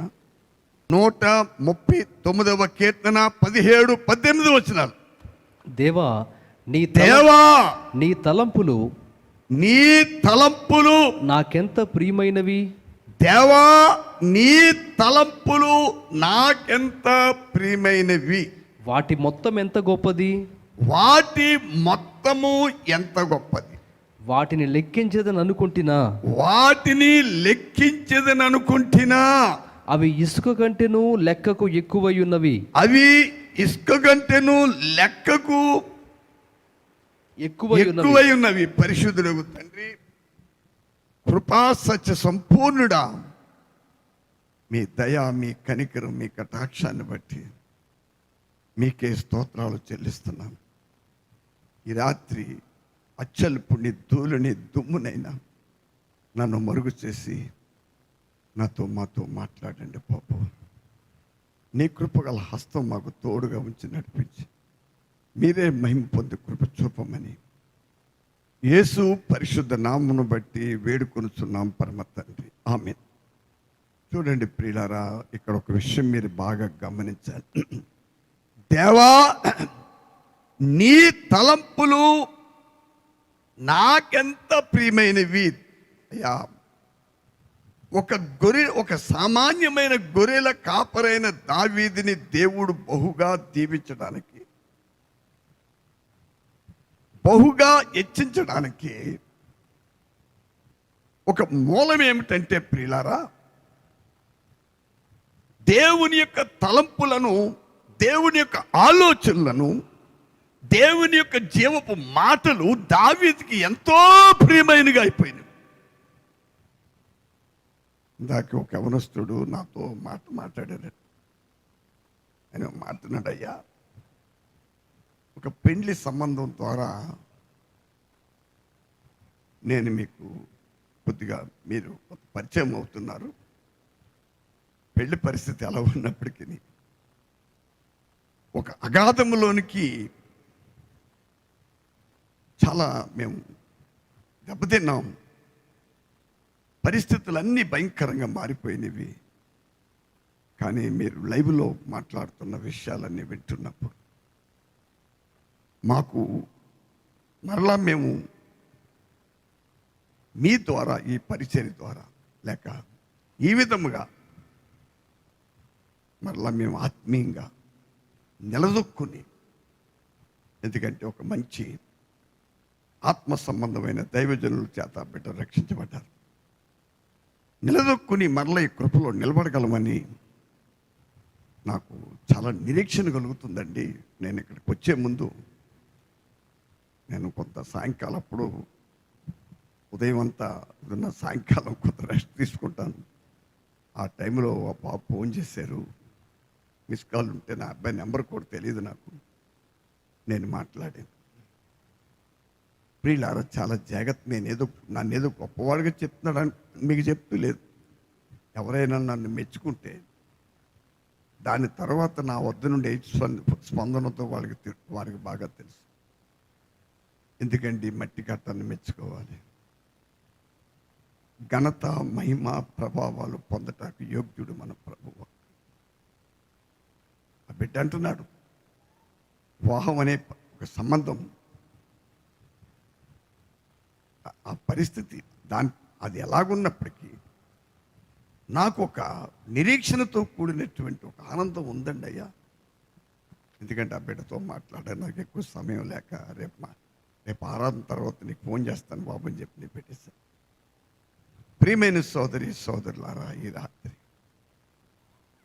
139వ కీర్తన 17-18 వచనాలు. దేవా దేవా నీ తలంపులు నీ తలంపులు నాకెంత ప్రియమైనవి. దేవా నీ తలంపులు నాకెంత ప్రియమైనవి. వాటి మొత్తం ఎంత గొప్పది. వాటి మొత్తము ఎంత గొప్పది. వాటిని లెక్కించదని అనుకుంటున్నా. వాటిని లెక్కించదని అనుకుంటున్నా. అవి ఇసుక కంటేను లెక్కకు ఎక్కువై ఉన్నవి. అవి ఇసుక కంటేను లెక్కకు ఎక్కువై ఉన్నవి. పరిశుద్ధుడు తండ్రి, కృపా సత్య సంపూర్ణుడా, మీ దయ, మీ కనికరం, మీ కటాక్షాన్ని బట్టి మీకే స్తోత్రాలు చెల్లిస్తున్నాను. ఈ రాత్రి అచ్చల్పుని ధూళిని దుమ్మునైనా నన్ను మరుగు చేసి మాతో మాట్లాడండి బాబు. నీ కృపగల హస్తం మాకు తోడుగా ఉంచి నడిపించి మీరే మహిమ పొంది కృప చూపమని యేసు పరిశుద్ధ నామమును బట్టి వేడుకొనుచున్నాం పరమ తండ్రి, ఆమేన్. చూడండి ప్రియులారా, ఇక్కడ ఒక విషయం మీరు బాగా గమనించాలి. దేవా నీ తలంపులు నాకెంత ప్రియమైనవి. అయ్యా, ఒక సామాన్యమైన గొర్రెల కాపరైన దావీదుని దేవుడు బహుగా దీవించడానికి, బహుగా హెచ్చించడానికి ఒక మూలం ఏమిటంటే ప్రియులారా, దేవుని యొక్క తలంపులను, దేవుని యొక్క ఆలోచనలను, దేవుని యొక్క జీవపు మాటలు దావీదుకి ఎంతో ప్రియమైనగా అయిపోయినాయి. ఇందాక ఒక యవనస్తుడు నాతో మాట్లాడాడు. ఆయన మాట్లాడాడయ్యా, ఒక పెండ్లి సంబంధం ద్వారా నేను మీకు కొద్దిగా మీరు పరిచయం అవుతున్నారు. పెళ్లి పరిస్థితి ఎలా ఉన్నప్పటికీ ఒక అగాధములోనికి చాలా మేము దెబ్బతిన్నాం. పరిస్థితులన్నీ భయంకరంగా మారిపోయినవి. కానీ మీరు లైవ్లో మాట్లాడుతున్న విషయాలన్నీ వింటున్నప్పుడు మాకు మరలా మేము మీ ద్వారా, ఈ పరిచర్య ద్వారా, లేక ఈ విధముగా మరలా మేము ఆత్మీయంగా నిలదొక్కుని, ఎందుకంటే ఒక మంచి ఆత్మ సంబంధమైన దైవజనుల చేత బిడ్డ రక్షించబడ్డారు. నిలదొక్కుని మరల ఈ కృపలో నిలబడగలమని నాకు చాలా నిరీక్షణ కలుగుతుందండి. నేను ఇక్కడికి వచ్చే ముందు నేను కొంత సాయంకాలం అప్పుడు ఉదయం అంతా సాయంకాలం కొంత రెస్ట్ తీసుకుంటాను. ఆ టైంలో ఆ బాబు ఫోన్ చేశారు. మిస్ కాల్ ఉంటే నా అబ్బాయి నెంబర్ కూడా తెలియదు నాకు. నేను మాట్లాడాను. ప్రియులారా, చాలా జాగ్రత్త. నన్నేదో గొప్పవాడిగా చెప్తున్నాడని మీకు చెప్తూ లేదు. ఎవరైనా నన్ను మెచ్చుకుంటే దాని తర్వాత నా వద్ద నుండి స్పందనతో వారికి బాగా తెలుసు. ఎందుకంటే మట్టి కట్టాన్ని మెచ్చుకోవాలి. ఘనత, మహిమ, ప్రభావాలు పొందటానికి యోగ్యుడు మన ప్రభువు. ఆ బిడ్డ అంటున్నాడు, వివాహం అనే ఒక సంబంధం, ఆ పరిస్థితి అది ఎలాగున్నప్పటికీ నాకు ఒక నిరీక్షణతో కూడినటువంటి ఒక ఆనందం ఉందండి అయ్యా. ఎందుకంటే ఆ బిడ్డతో మాట్లాడే నాకు ఎక్కువ సమయం లేక రేపు ఆరాధన తర్వాత నీకు ఫోన్ చేస్తాను బాబు అని చెప్పి నేను పెట్టేశాను. ప్రియమైన సోదరి సోదరులారా, ఈ రాత్రి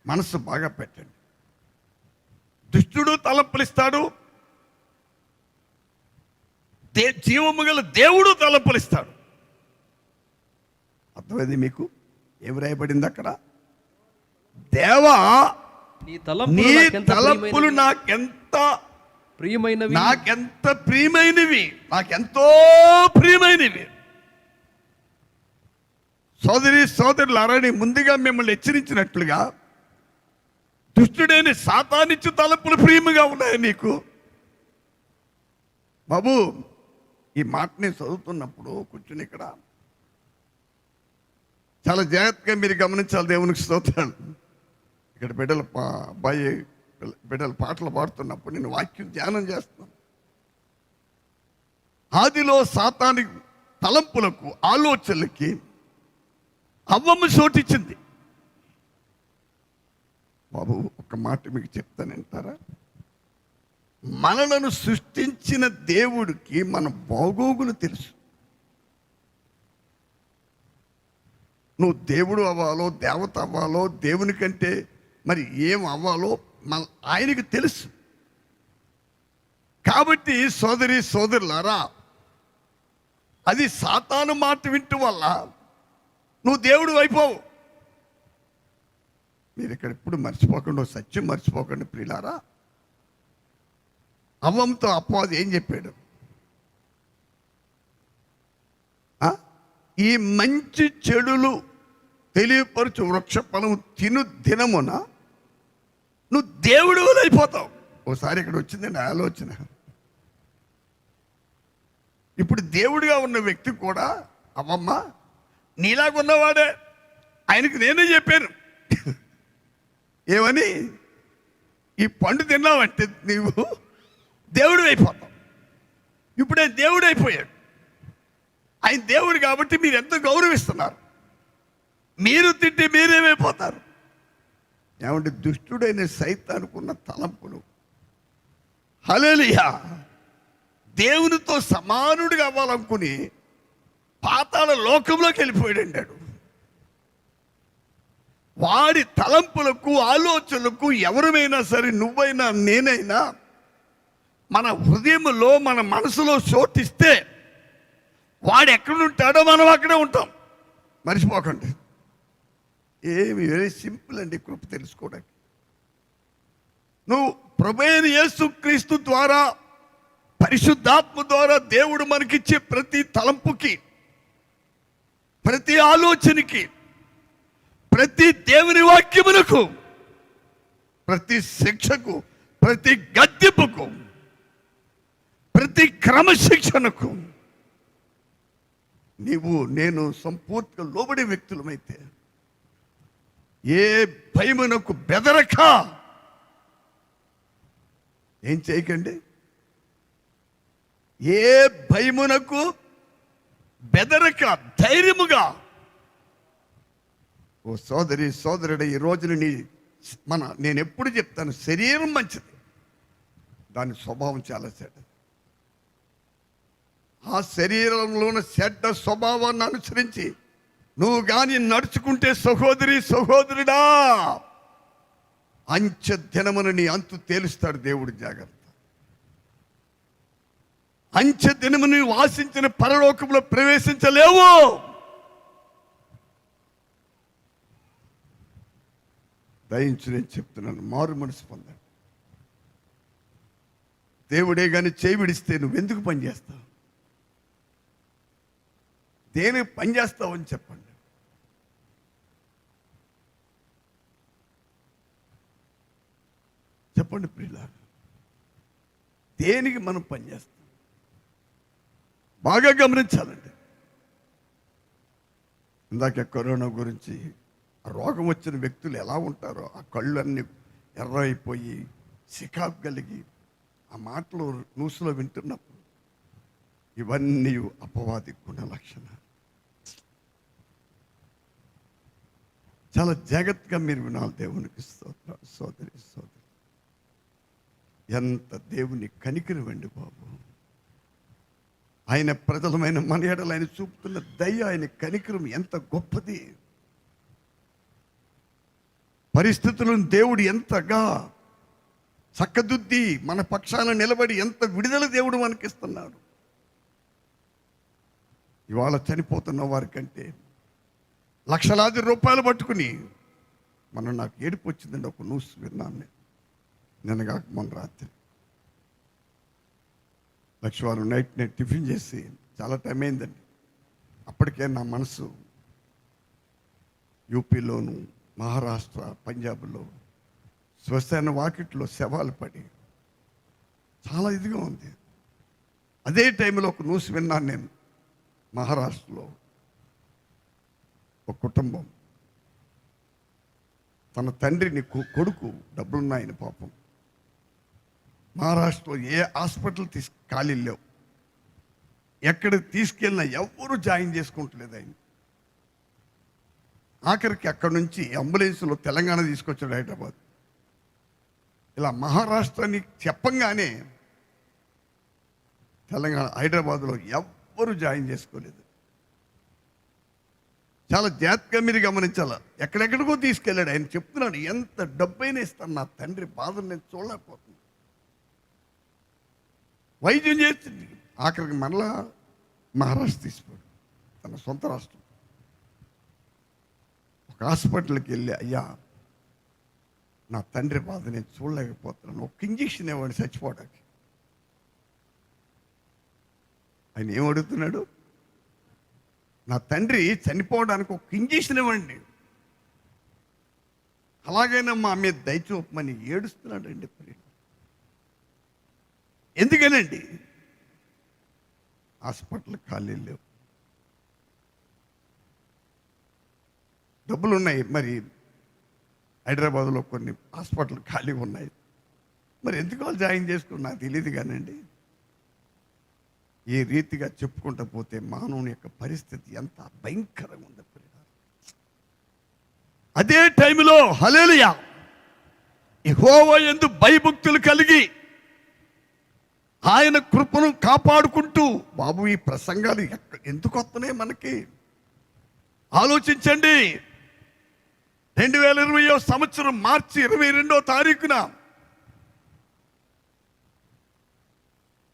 మనసు బాగా పెట్టండి. దుష్టుడు తలంపులిస్తాడు, జీవము గల దేవుడు తలంపులిస్తాడు. అర్థమైంది మీకు? ఏం రాయబడింది అక్కడ? దేవా నీ తలంపులు నాకెంత ప్రియమైనవి, నాకెంతో ప్రియమైనవి. సోదరి సోదరులారని ముందుగా మిమ్మల్ని హెచ్చరించినట్లుగా దుష్టుడైన సాతానిచ్చు తలంపులు ప్రియముగా ఉన్నాయి నీకు. బాబు, ఈ మాటని చదువుతున్నప్పుడు కూర్చుని ఇక్కడ చాలా జాగ్రత్తగా మీరు గమనించాలి. దేవునికి స్తోత్రాలు. ఇక్కడ బిడ్డలు పాటలు పాడుతున్నప్పుడు నేను వాక్యం ధ్యానం చేస్తున్నాను. ఆదిలో సాతాని తలంపులకు ఆలోచనలకి అవ్వమ్మ చోటిచ్చింది. బాబు ఒక మాట మీకు చెప్తాను, వింటారా? మనలను సృష్టించిన దేవుడికి మన బాగోగులు తెలుసు. నువ్వు దేవుడు అవ్వాలో దేవత అవ్వాలో దేవుని కంటే మరి ఏం అవ్వాలో ఆయనకి తెలుసు. కాబట్టి సోదరి సోదరులారా, అది సాతాను మాట వింటూ వల్ల నువ్వు దేవుడు అయిపోవు. మీరు ఇక్కడ ఎప్పుడు మర్చిపోకుండా, సత్యం మర్చిపోకండి ప్రియులారా. అవ్వంతో అపవాది ఏం చెప్పాడు? ఈ మంచి చెడులు తెలియపరచు వృక్ష ఫలము తిను దినమున నువ్వు దేవుడు అయిపోతావు. ఓసారి ఇక్కడ వచ్చిందండి ఆలోచన. ఇప్పుడు దేవుడిగా ఉన్న వ్యక్తి కూడా, అమ్మమ్మ నీలాగున్నవాడే, ఆయనకు నేనే చెప్పాను ఏమని, ఈ పండు తిన్నావంటే నీవు దేవుడు అయిపోతావు. ఇప్పుడే దేవుడు అయిపోయాడు. ఆయన దేవుడు కాబట్టి మీరు ఎంతో గౌరవిస్తున్నారు. మీరు తింటే మీరేమైపోతారు? ఏమంటే దుష్టుడైన సైతానుకున్న తలంపులు. హల్లెలూయా. దేవునితో సమానుడిగా అవ్వాలనుకుని పాతాళ లోకంలోకి వెళ్ళిపోయాడు. వాడి తలంపులకు ఆలోచనలకు ఎవరిమైనా సరే, నువ్వైనా నేనైనా, మన హృదయంలో మన మనసులో చోటిస్తే వాడు ఎక్కడుంటాడో మనం అక్కడే ఉంటాం. మర్చిపోకండి. ఏమి వెరీ సింపుల్ అండి కృప తెలుసుకోవడానికి. నువ్వు ప్రభువైన యేసుక్రీస్తు ద్వారా, పరిశుద్ధాత్మ ద్వారా దేవుడు మనకిచ్చే ప్రతి తలంపుకి, ప్రతి ఆలోచనకి, ప్రతి దేవుని వాక్యమునకు, ప్రతి శిక్షకు, ప్రతి గద్దింపుకు, ప్రతి క్రమశిక్షణకు నీవు నేను సంపూర్తిగా లోబడే వ్యక్తులమైతే, ఏ భయమునకు బెదరక ఏం చేయకండి, ఏ భయమునకు బెదరక ధైర్యముగా. ఓ సోదరి సోదరుడు, ఈ రోజున నేను ఎప్పుడు చెప్తాను, శరీరం మంచిది, దాని స్వభావం చాలా చెడ్డది. ఆ శరీరంలోని చెడ్డ స్వభావాన్ని అనుసరించి నువ్వు కానీ నడుచుకుంటే సహోదరి సహోదరుడా, అంచె దినమున నీ అంతు తేలుస్తాడు దేవుడు. జాగ్రత్త. అంచె దినము నువ్వు ఆశించిన పరలోకంలో ప్రవేశించలేవు. దయించు నేను చెప్తున్నాను, మారు మనసు పొందండి. దేవుడే కానీ చేయి విడిస్తే నువ్వెందుకు పనిచేస్తావు? దేనికి పనిచేస్తావని చెప్పండి. చెప్పండి ప్రియులారా, దేనికి మనం పనిచేస్తాం? బాగా గమనించాలండి. ఇందాక కరోనా గురించి, ఆ రోగం వచ్చిన వ్యక్తులు ఎలా ఉంటారో, ఆ కళ్ళు అన్నీ ఎర్రైపోయి సికాకు కలిగి ఆ మాటలు న్యూస్లో వింటున్నప్పుడు, ఇవన్నీ అపవాది గుణ లక్షణాలు. చాలా జాగ్రత్తగా మీరు వినాలి. దేవునికి స్తోత్రం. సోదరి సోదరి, ఎంత దేవుని కనికరమండి బాబు. ఆయన ప్రజలమైన మన ఎడల ఆయన చూపుతున్న దయ, ఆయన కనికరం ఎంత గొప్పది. పరిస్థితులను దేవుడు ఎంతగా చక్కదిద్ది మన పక్షాన నిలబడి ఎంత విడుదల దేవుడు మనకిస్తున్నాడు. ఇవాళ చనిపోతున్న వారి కంటే లక్షలాది రూపాయలు పట్టుకుని నాకు ఏడుపు వచ్చిందండి. ఒక న్యూస్ విన్నాను నిన్నగా మొన్న రాత్రి. లక్షవారం నైట్ నేను టిఫిన్ చేసి చాలా టైం అయిందండి. అప్పటికే నా మనసు యూపీలోను, మహారాష్ట్ర, పంజాబ్లో శ్మశాన వాకిట్లో శవాలు పడి చాలా ఇదిగా ఉంది. అదే టైంలో ఒక న్యూస్ విన్నాను నేను. మహారాష్ట్రలో ఒక కుటుంబం తన తండ్రిని కొడుకు డబ్బులున్నాయని పాపం మహారాష్ట్రలో ఏ హాస్పిటల్ ఖాళీ లేవు, ఎక్కడికి తీసుకెళ్ళినా ఎవరు జాయిన్ చేసుకుంటలేదు ఆయన. ఆఖరికి అక్కడి నుంచి అంబులెన్స్లో తెలంగాణ తీసుకొచ్చాడు హైదరాబాద్. ఇలా మహారాష్ట్రాన్ని చెప్పంగానే తెలంగాణ హైదరాబాద్లో ఎవ్వరు జాయిన్ చేసుకోలేదు. చాలా జాగ్రత్తగా మీరు గమనించాల. ఎక్కడెక్కడికో తీసుకెళ్ళాడు ఆయన. చెప్తున్నాడు, ఎంత డబ్బైనా ఇస్తాను, నా తండ్రి బాధను నేను చూడలేకపోతున్నాను. వైద్యం చేస్తుంది. ఆఖరికి మరలా మహారాష్ట్ర తీసిపోయాడు, తన సొంత రాష్ట్రం. ఒక హాస్పిటల్కి వెళ్ళి, అయ్యా నా తండ్రి బాధ నేను చూడలేకపోతున్నాను, ఒక ఇంజక్షన్ ఇవ్వండి చచ్చిపోవడానికి. ఆయన ఏం అడుగుతున్నాడు? నా తండ్రి చనిపోవడానికి ఒక ఇంజక్షన్ ఇవ్వండి, అలాగైనా మా మీద దయచూపమని ఏడుస్తున్నాడు అండి. ఎందుకనండి? హాస్పిటల్ ఖాళీ లేవు, డబ్బులు ఉన్నాయి. మరి హైదరాబాద్లో కొన్ని హాస్పిటల్ ఖాళీగా ఉన్నాయి. మరి ఎందుకు వాళ్ళు జాయిన్ చేసుకుని నాకు తెలియదు కానండి. ఈ రీతిగా చెప్పుకుంటూ పోతే మానవుని యొక్క పరిస్థితి ఎంత భయంకరంగా ఉంది. అదే టైంలో హల్లెలూయా యెహోవా యందు భయభక్తులు కలిగి ఆయన కృపను కాపాడుకుంటూ, బాబు ఈ ప్రసంగాలు ఎందుకు వస్తున్నాయి మనకి ఆలోచించండి. 2020 సంవత్సరం మార్చి 22వ తారీఖున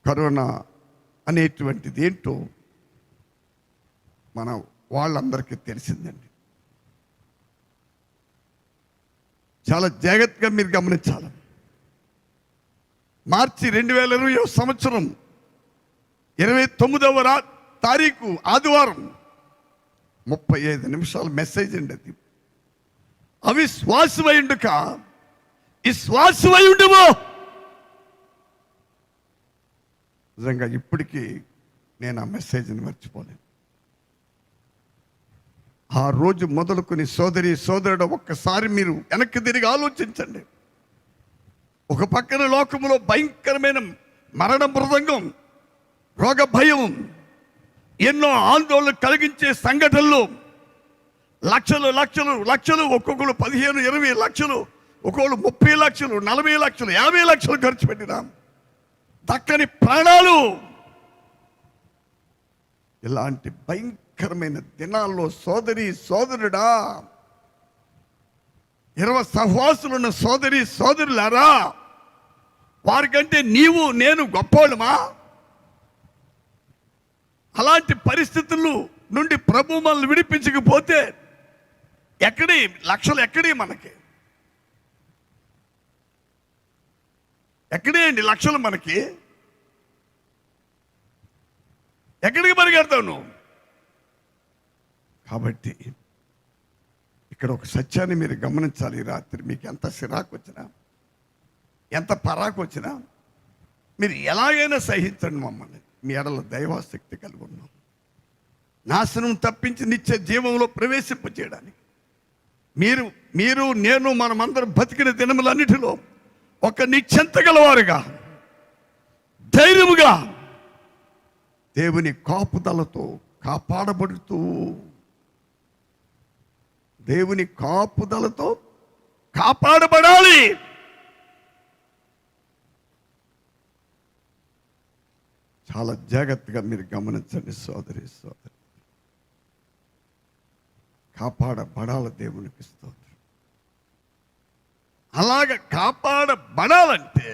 కరోనా అనేటువంటిది ఏంటో మన వాళ్ళందరికీ తెలిసిందండి. చాలా జాగ్రత్తగా మీరు గమనించాలి. మార్చి 2020 సంవత్సరం 29వ తారీఖు ఆదివారం 35 నిమిషాల మెసేజ్ అండి అది. అవిశ్వాసమైండుక విశ్వాసమైండుమో. నిజంగా ఇప్పటికీ నేను ఆ మెసేజ్ని మర్చిపోలేను. ఆ రోజు మొదలుకొని సోదరి సోదరుడు ఒక్కసారి మీరు వెనక్కి తిరిగి ఆలోచించండి. ఒక పక్కన లోకములో భయంకరమైన మరణ మృదంగం, రోగ భయం, ఎన్నో ఆందోళన కలిగించే సంఘటనలు, లక్షలు లక్షలు లక్షలు, ఒక్కొక్కరు 15-20 లక్షలు, ఒక్కొక్కరు 30 లక్షలు, 40 లక్షలు, 50 లక్షలు ఖర్చు పెట్టినాం. దక్కని ప్రాణాలు. ఇలాంటి భయంకరమైన దినాల్లో సోదరి సోదరుడా, 20 సహవాసులున్న సోదరి సోదరులారా, వారికంటే నీవు నేను గొప్పవాళ్ళమా? అలాంటి పరిస్థితులు నుండి ప్రభు మనల్ని విడిపించకపోతే ఎక్కడి లక్షలు, ఎక్కడి మనకి ఎక్కడే అండి లక్షలు? మనకి ఎక్కడికి పరిగెడతావు నువ్వు? కాబట్టి ఇక్కడ ఒక సత్యాన్ని మీరు గమనించాలి. ఈ రాత్రి మీకు ఎంత సిరాకు వచ్చినా, ఎంత పరాకు వచ్చినా, మీరు ఎలాగైనా సహించండి. మమ్మల్ని మీ ఎడల దైవాశక్తి కలిగి ఉన్నాం, నాశనం తప్పించి నిత్య జీవంలో ప్రవేశింపచేయడానికి. మీరు నేను మనమందరం బతికిన దినములన్నిటిలో ఒక నిశ్చంత గలవారుగా, ధైర్యముగా, దేవుని కాపుదలతో కాపాడబడుతూ, దేవుని కాపుదలతో కాపాడబడాలి. చాలా జాగ్రత్తగా మీరు గమనించండి సోదరి సోదరి. కాపాడబడాలి దేవునికి స్తోత్రం. అలాగ కాపాడబడాలంటే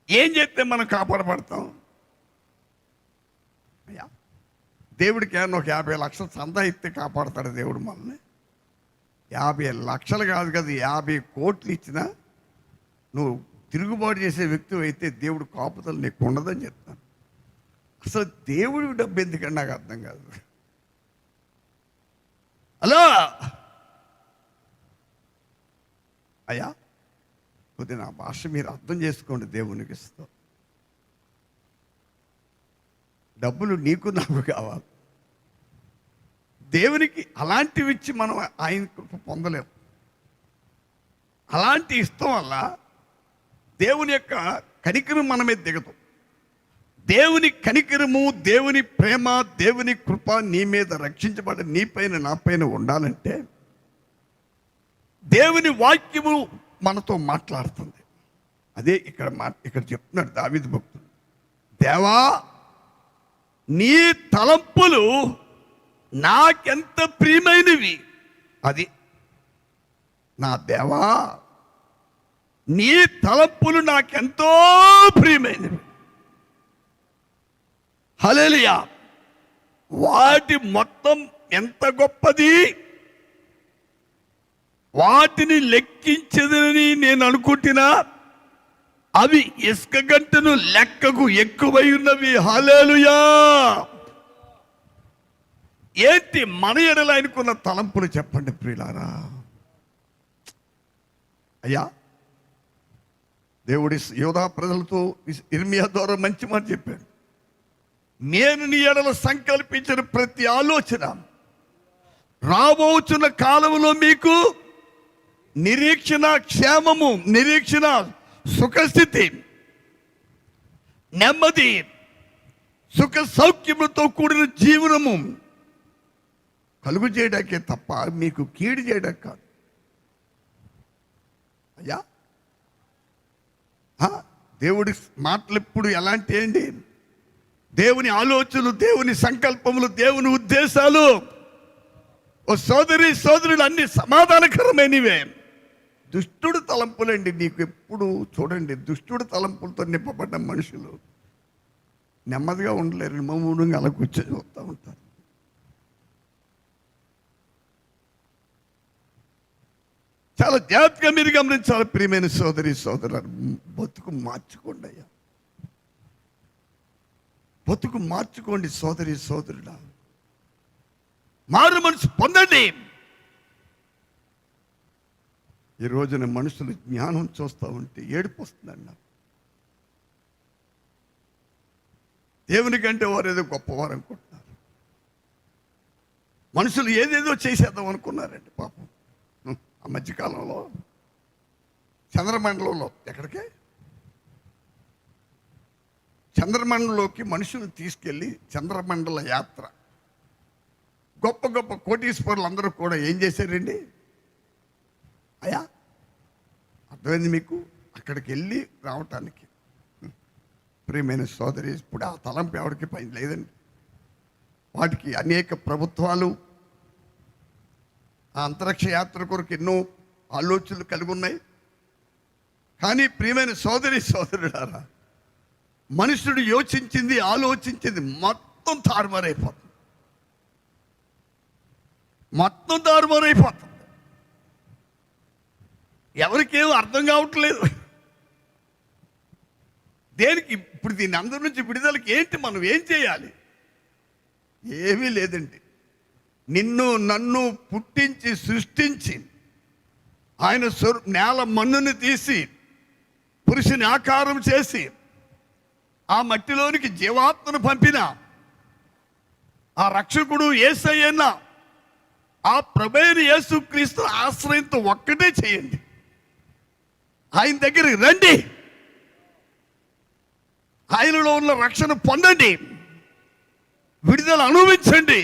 ఏం చేస్తే మనం కాపాడబడతాం? అయ్యా, దేవుడికి ఏమన్నా ఒక 50 లక్షలు చందా ఇస్తే కాపాడతాడు దేవుడు మనల్ని? 50 లక్షలు కాదు కదా, 50 కోట్లు ఇచ్చినా నువ్వు తిరుగుబాటు చేసే వ్యక్తి అయితే దేవుడు కాపుదలు నీకు ఉండదని చెప్తాను. అసలు దేవుడి డబ్బు ఎందుకంటే నాకు అర్థం కాదు. అలా అయ్యా, కొద్దిగా నా భాష మీరు అర్థం చేసుకోండి. దేవునికి ఇస్తాం. డబ్బులు నీకు నాకు కావాలి. దేవునికి అలాంటివి ఇచ్చి మనం ఆయన కృప పొందలేము. అలాంటి ఇష్టం వల్ల దేవుని యొక్క కనికరం మన మీద దిగదు. దేవుని కనికరము, దేవుని ప్రేమ, దేవుని కృప నీ మీద రక్షించబడి నీ పైన నా పైన ఉండాలంటే దేవుని వాక్యము మనతో మాట్లాడుతుంది. అదే ఇక్కడ చెప్తున్నాడు దావీదు భక్తుడు, దేవా నీ తలంపులు నాకెంత ప్రియమైనవి. అది నా దేవా నీ తలంపులు నాకెంతో ప్రియమైనవి. హల్లెలూయా. వాటి మొత్తం ఎంత గొప్పది, వాటిని లెక్కించదని నేను అనుకుంటున్నా, అవి ఇసుక గంటను లెక్కకు ఎక్కువై ఉన్నవి. హల్లెలూయా. ఏంటి మన ఎడల ఆయనకున్న తలంపులు చెప్పండి ప్రియులారా. అయ్యా, దేవుడి యోధా ప్రజలతో ఇర్మియా ద్వారా మంచి మాట చెప్పాడు. నేను నీ ఎడల సంకల్పించిన ప్రతి ఆలోచన రాబోచున్న కాలంలో మీకు నిరీక్షణ క్షేమము, నిరీక్షణ సుఖస్థితి, నెమ్మది, సుఖ సౌఖ్యములతో కూడిన జీవనము కలుగు చేయడానికే తప్ప మీకు కీడు చేయడానికి కాదు. అయ్యా, దేవుడి మాటలు ఎప్పుడు ఎలాంటి ఏంటి, దేవుని ఆలోచనలు, దేవుని సంకల్పములు, దేవుని ఉద్దేశాలు ఓ సోదరి సోదరులు అన్ని సమాధానకరమైనవే. దుష్టుడు తలంపులండి. నీకు ఎప్పుడు చూడండి, దుష్టుడు తలంపులతో నింపబడ్డ మనుషులు నెమ్మదిగా ఉండలేరు, మౌనంగా అలా కూర్చొని చూస్తూ ఉంటారు. చాలా జాగ్రత్తగా మీరు గమనించాలి ప్రియమైన సోదరి సోదరులు. బతుకు మార్చుకోండి అయ్యా, బతుకు మార్చుకోండి సోదరి సోదరుడా. మారు మనసు పొందండి. ఈ రోజున మనుషులు జ్ఞానం చూస్తూ ఉంటే ఏడుపు వస్తుందండి నాకు. దేవుని కంటే వారు ఏదో గొప్పవారు అనుకుంటున్నారు. మనుషులు ఏదేదో చేసేద్దాం అనుకున్నారండి పాపం. ఆ మధ్యకాలంలో చంద్రమండలంలో చంద్రమండలంలోకి మనుషులను తీసుకెళ్ళి చంద్రమండల యాత్ర, గొప్ప గొప్ప కోటీశ్వరులు అందరూ కూడా ఏం చేశారండి అయ్యా, అర్థమైంది మీకు? అక్కడికి వెళ్ళి రావటానికి ప్రియమైన సోదరి, ఇప్పుడు ఆ తలంపు ఎవరికి పైన లేదండి. వాటికి అనేక ప్రభుత్వాలు ఆ అంతరిక్ష యాత్ర కొరకు ఎన్నో ఆలోచనలు కలిగి ఉన్నాయి. కానీ ప్రియమైన సోదరి సోదరుడారా, మనుషుడు యోచించింది, ఆలోచించింది మొత్తం తారుమారైపోతుంది, మొత్తం తారుమారైపోతుంది. ఎవరికేమో అర్థం కావట్లేదు. దేనికి ఇప్పుడు దీని అందరి నుంచి విడుదలకి ఏంటి, మనం ఏం చేయాలి? ఏమీ లేదండి. నిన్ను నన్ను పుట్టించి సృష్టించి ఆయన నేల మన్నుని తీసి పురుషుని ఆకారం చేసి ఆ మట్టిలోనికి జీవాత్మను పంపిన ఆ రక్షకుడు యేసయ్యన్న ఆ ప్రభువైన యేసుక్రీస్తు ఆశ్రయంతో ఒక్కటే చేయండి. ఆయన దగ్గరికి రండి, ఆయనలో ఉన్న రక్షణ పొందండి, విడుదల అనుభవించండి.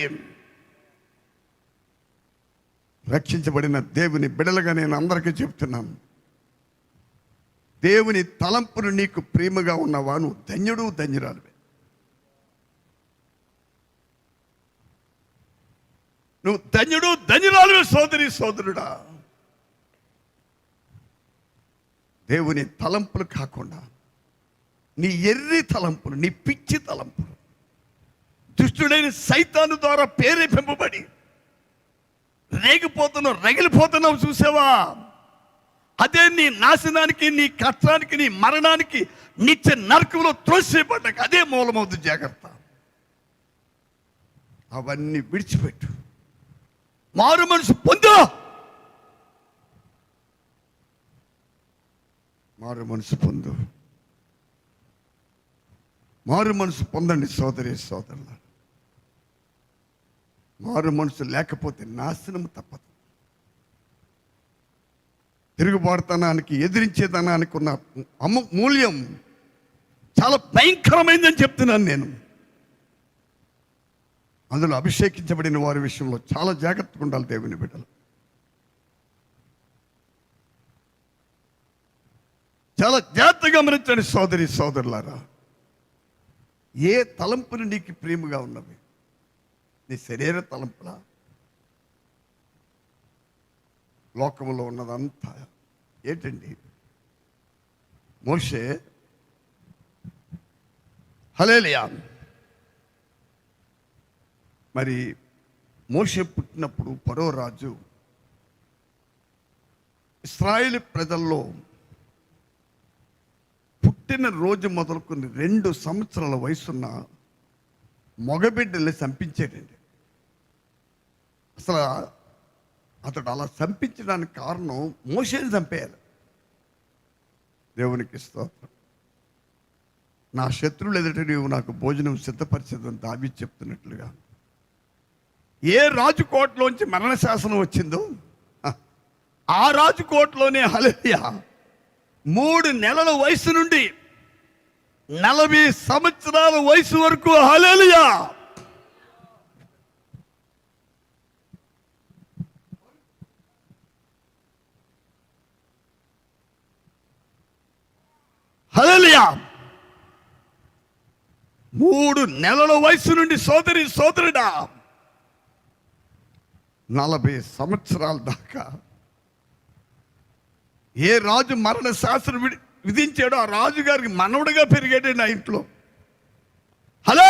రక్షించబడిన దేవుని బిడలుగా నేను అందరికీ చెప్తున్నాను, దేవుని తలంపును నీకు ప్రేమగా ఉన్నవా, నువ్వు ధన్యుడు ధన్యురాలువే. నువ్వు ధన్యుడు ధన్యురాలువే సోదరి సోదరుడా. దేవుని తలంపులు కాకుండా నీ ఎర్రి తలంపులు, నీ పిచ్చి తలంపులు, దుష్టుడైన సైతాను ద్వారా ప్రేరేపింపబడి రగిలిపోతున్నావు చూసావా? అదే నీ నాశనానికి, నీ కష్టానికి, నీ మరణానికి, నిత్య నరకంలో త్రోసిపడ్డాక అదే మూలమవుతుంది. జాగ్రత్త. అవన్నీ విడిచిపెట్టు, మారు మనసు పొందు. మారు మనసు పొందు, మారు మనసు పొందండి సోదరి సోదరుల. మారు మనసు లేకపోతే నాశనం తప్పదు. తిరుగుబాటుతనానికి, ఎదిరించేతనానికి ఉన్న మూల్యం చాలా భయంకరమైందని చెప్తున్నాను నేను. అందులో అభిషేకించబడిన వారి విషయంలో చాలా జాగ్రత్తగా ఉండాలి దేవుని బిడ్డలు. చాలా జాగ్రత్తగా గమనించండి సోదరి సోదరులారా. ఏ తలంపులు నీకు ప్రేమగా ఉన్నవి? నీ శరీర తలంపులా? లోకంలో ఉన్నదంతా ఏంటండి? మోషే హల్లెలూయా. మరి మోషే పుట్టినప్పుడు ఫరో రాజు ఇశ్రాయేలు ప్రజల్లో పుట్టిన రోజు మొదలుకొని 2 సంవత్సరాల వయసున్న మగబిడ్డల్ని చంపించాడండి. అసలు అతడు అలా చంపించడానికి కారణం మోషేని చంపేయాలి. దేవునికి స్తోత్రం. నా శత్రువులు ఎదుట నీవు నాకు భోజనం సిద్ధపరిచేదని దావీదు చెప్తున్నట్లుగా, ఏ రాజు కోటలోంచి మరణ శాసనం వచ్చిందో ఆ రాజు కోటలోనే హల్లెలూయా 3 నెలల వయసు నుండి 40 సంవత్సరాల వయసు వరకు హల్లెలూయా హల్లెలూయా 3 నెలల వయసు నుండి సోదరి సోదరుడా 40 సంవత్సరాల దాకా ఏ రాజు మరణ శాసనం విధించాడో ఆ రాజు గారికి మనవడుగా పెరిగాడు నా ఇంట్లో. హలో,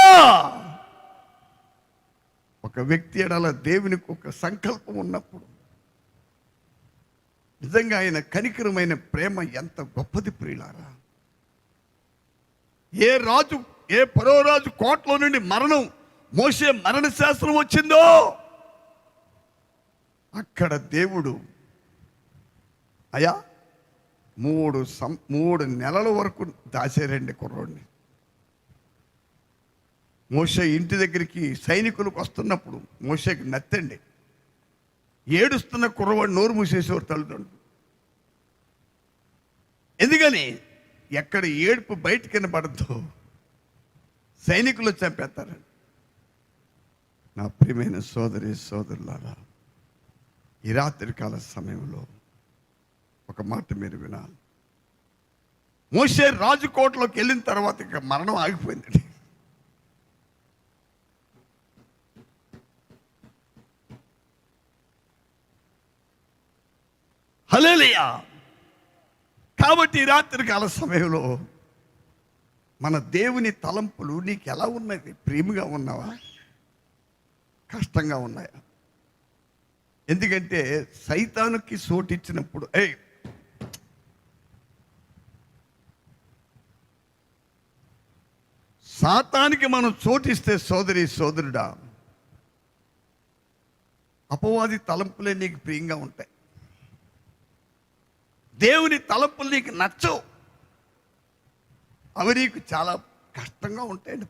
ఒక వ్యక్తి ఎడల దేవునికి ఒక సంకల్పం ఉన్నప్పుడు నిజంగా ఆయన కనికరమైన ప్రేమ ఎంత గొప్పది ప్రియులారా. ఏ ఫరో రాజు కోటలో నుండి మోషే మరణ శాసనం వచ్చిందో అక్కడ దేవుడు అయా 3 నెలల వరకు దాచారండి కుర్రోడిని. మోషే ఇంటి దగ్గరికి సైనికులకు వస్తున్నప్పుడు మోషేకి నత్తండి. ఏడుస్తున్న కుర్రవాడు నోరు మూసేసేవారు తల్లిదండ్రులు. ఎందుకని? ఎక్కడ ఏడుపు బయటికి వినపడద్దు సైనికులు చంపేస్తారండి. నా ప్రియమైన సోదరి సోదరులారా, ఈ రాత్రి కాల సమయంలో ఒక మాట మీరు వినాలి. మోషే రాజుకోటలోకి వెళ్ళిన తర్వాత ఇక మరణం ఆగిపోయిందండి. హల్లెలూయా. కాబట్టి ఈ రాత్రి కాల సమయంలో మన దేవుని తలంపులు నీకు ఎలా ఉన్నది? ప్రేమగా ఉన్నావా? కష్టంగా ఉన్నాయా? ఎందుకంటే సైతానుకి సోటిచ్చినప్పుడు సాతానికి మనం చోటిస్తే సోదరి సోదరుడా, అపవాది తలంపులే నీకు ప్రియంగా ఉంటాయి. దేవుని తలంపులు నీకు నచ్చవు, అవి నీకు చాలా కష్టంగా ఉంటాయండి.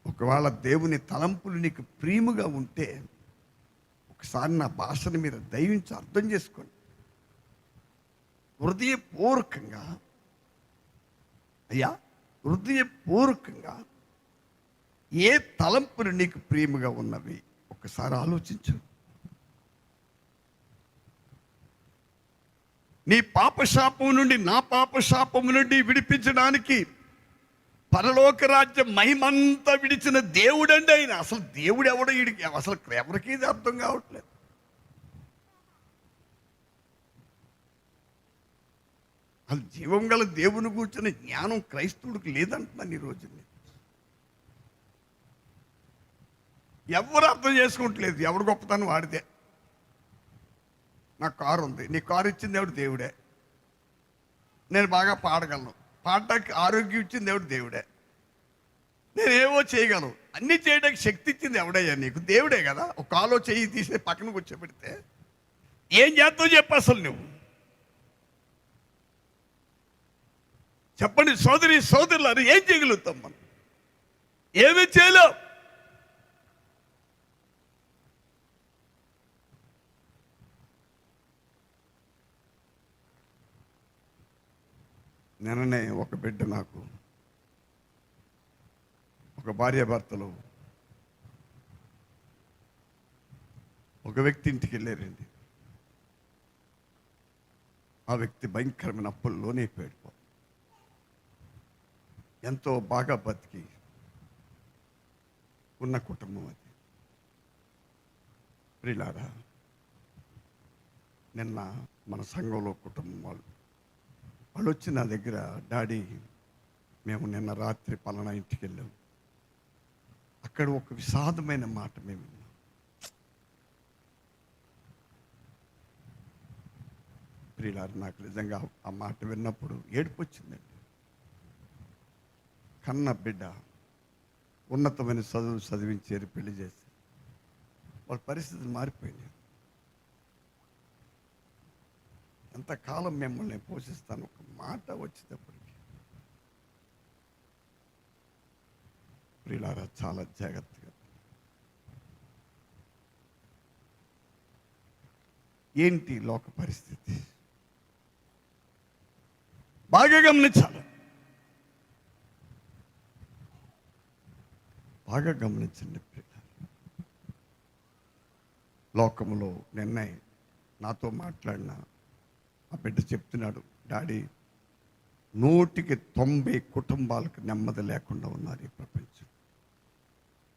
ఒకవేళ దేవుని తలంపులు నీకు ప్రియముగా ఉంటే ఒకసారి నా భాషను మీరు దయించి అర్థం చేసుకోండి. హృదయపూర్వకంగా ఏ తలంపులు నీకు ప్రియముగా ఉన్నవి ఒకసారి ఆలోచించు. నీ పాపశాపం నుండి, నా పాపశాపం నుండి విడిపించడానికి పరలోక రాజ్యం మహిమంతా విడిచిన దేవుడండి ఆయన. అసలు దేవుడు ఎవడో వీడికి అసలు ఎవరికి ఇది అర్థం కావట్లేదు. అసలు జీవం గల దేవుని కూర్చున్న జ్ఞానం క్రైస్తవుడికి లేదంటున్నాను ఈ రోజుని. ఎవరు అర్థం చేసుకోవట్లేదు. ఎవడు గొప్పతనం వాడితే. నాకు కారు ఉంది, నీ కారు ఇచ్చింది ఎవడు? దేవుడే. నేను బాగా పాడగలను, పాడటానికి ఆరోగ్యం ఇచ్చింది దేవుడు? దేవుడే. నేనేవో చేయగలను, అన్నీ చేయడానికి శక్తి ఇచ్చింది ఎవడయ్యా నీకు? దేవుడే కదా. ఒక కాలో చెయ్యి తీసే పక్కన కూర్చోబెడితే ఏం చేస్తావు చెప్పు అసలు నువ్వు? చెప్పండి సోదరి సోదరులారు, ఏం చేయగలుగుతాం మనం? ఏమీ చేయలేం. నిన్ననే ఒక బిడ్డ నాకు ఒక భార్యాభర్తలు ఒక వ్యక్తి ఇంటికి వెళ్ళారండి. ఆ వ్యక్తి భయంకరమైన అప్పుల్లోనే అయిపోయాడు. ఎంతో బాగా బతికి ఉన్న కుటుంబం అది. ప్రియులారా, నిన్న మన సంఘంలో కుటుంబం వాళ్ళు వచ్చి నా దగ్గర, డాడీ మేము నిన్న రాత్రి పలానా ఇంటికి వెళ్ళాం, అక్కడ ఒక విషాదమైన మాట మేము విన్నాం. ప్రియులారా, నాకు నిజంగా ఆ మాట విన్నప్పుడు ఏడుపు వచ్చిందండి. కన్న బిడ్డ ఉన్నతమైన చదువు చదివించారు, పెళ్లి చేసి వాళ్ళ పరిస్థితులు మారిపోయినాయి. ఎంతకాలం మిమ్మల్ని పోషిస్తాను, ఒక మాట వచ్చేటప్పటికి ప్రియులారా చాలా జాగ్రత్తగా. ఏంటి లోక పరిస్థితి బాగా గమనించాలి, బాగా గమనించండి. లోకములో నిన్న నాతో మాట్లాడిన ఆ బిడ్డ చెప్తున్నాడు, డాడీ 190 కుటుంబాలకు నెమ్మది లేకుండా ఉన్నారు ఈ ప్రపంచం.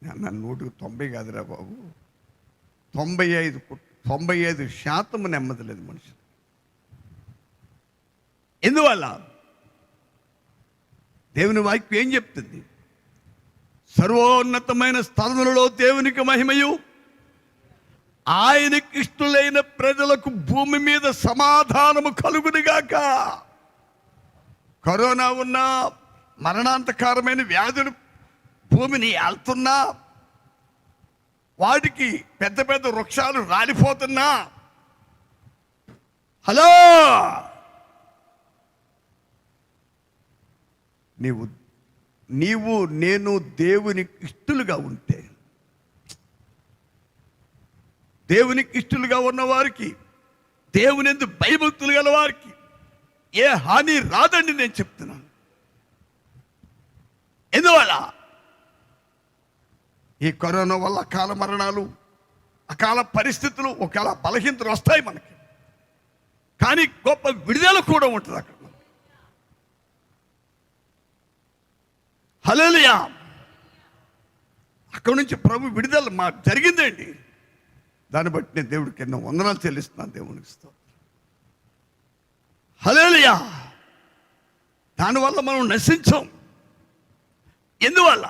నేను 190 కాదురా బాబు, 95% నెమ్మది లేదు మనుషులు. ఎందువల్ల? దేవుని వాక్యం ఏం చెప్తుంది? సర్వోన్నతమైన స్థలములలో దేవునికి మహిమయు, ఆయనకి ఇష్టలైన ప్రజలకు భూమి మీద సమాధానము కలుగునుగాక. కరోనా ఉన్నా, మరణాంతకారమైన వ్యాధులు భూమిని ఏళ్తున్నా, వాటికి పెద్ద పెద్ద వృక్షాలు రాలిపోతున్నా, హలో, నీవు నేను దేవునికి ఇష్టలుగా ఉంటే, దేవునికి ఇష్టలుగా ఉన్నవారికి, దేవుని యందు భయభక్తులు గల వారికి ఏ హాని రాదండి నేను చెప్తున్నాను. ఎందువల్ల? ఈ కరోనా వల్ల అకాల మరణాలు, అకాల పరిస్థితులు, ఒకవేళ బలహీనతలు వస్తాయి మనకి, కానీ గొప్ప విడుదల కూడా ఉంటుంది అక్కడ. హల్లెలూయా! అక్కడ నుంచి ప్రభు విడుదల జరిగిందండి. దాన్ని బట్టి నేను దేవుడికి ఎన్నో వందనాలు చెల్లిస్తున్నాను. దేవునికి స్తోత్రం. హల్లెలూయా! దానివల్ల మనం నశించాం. ఎందువల్ల?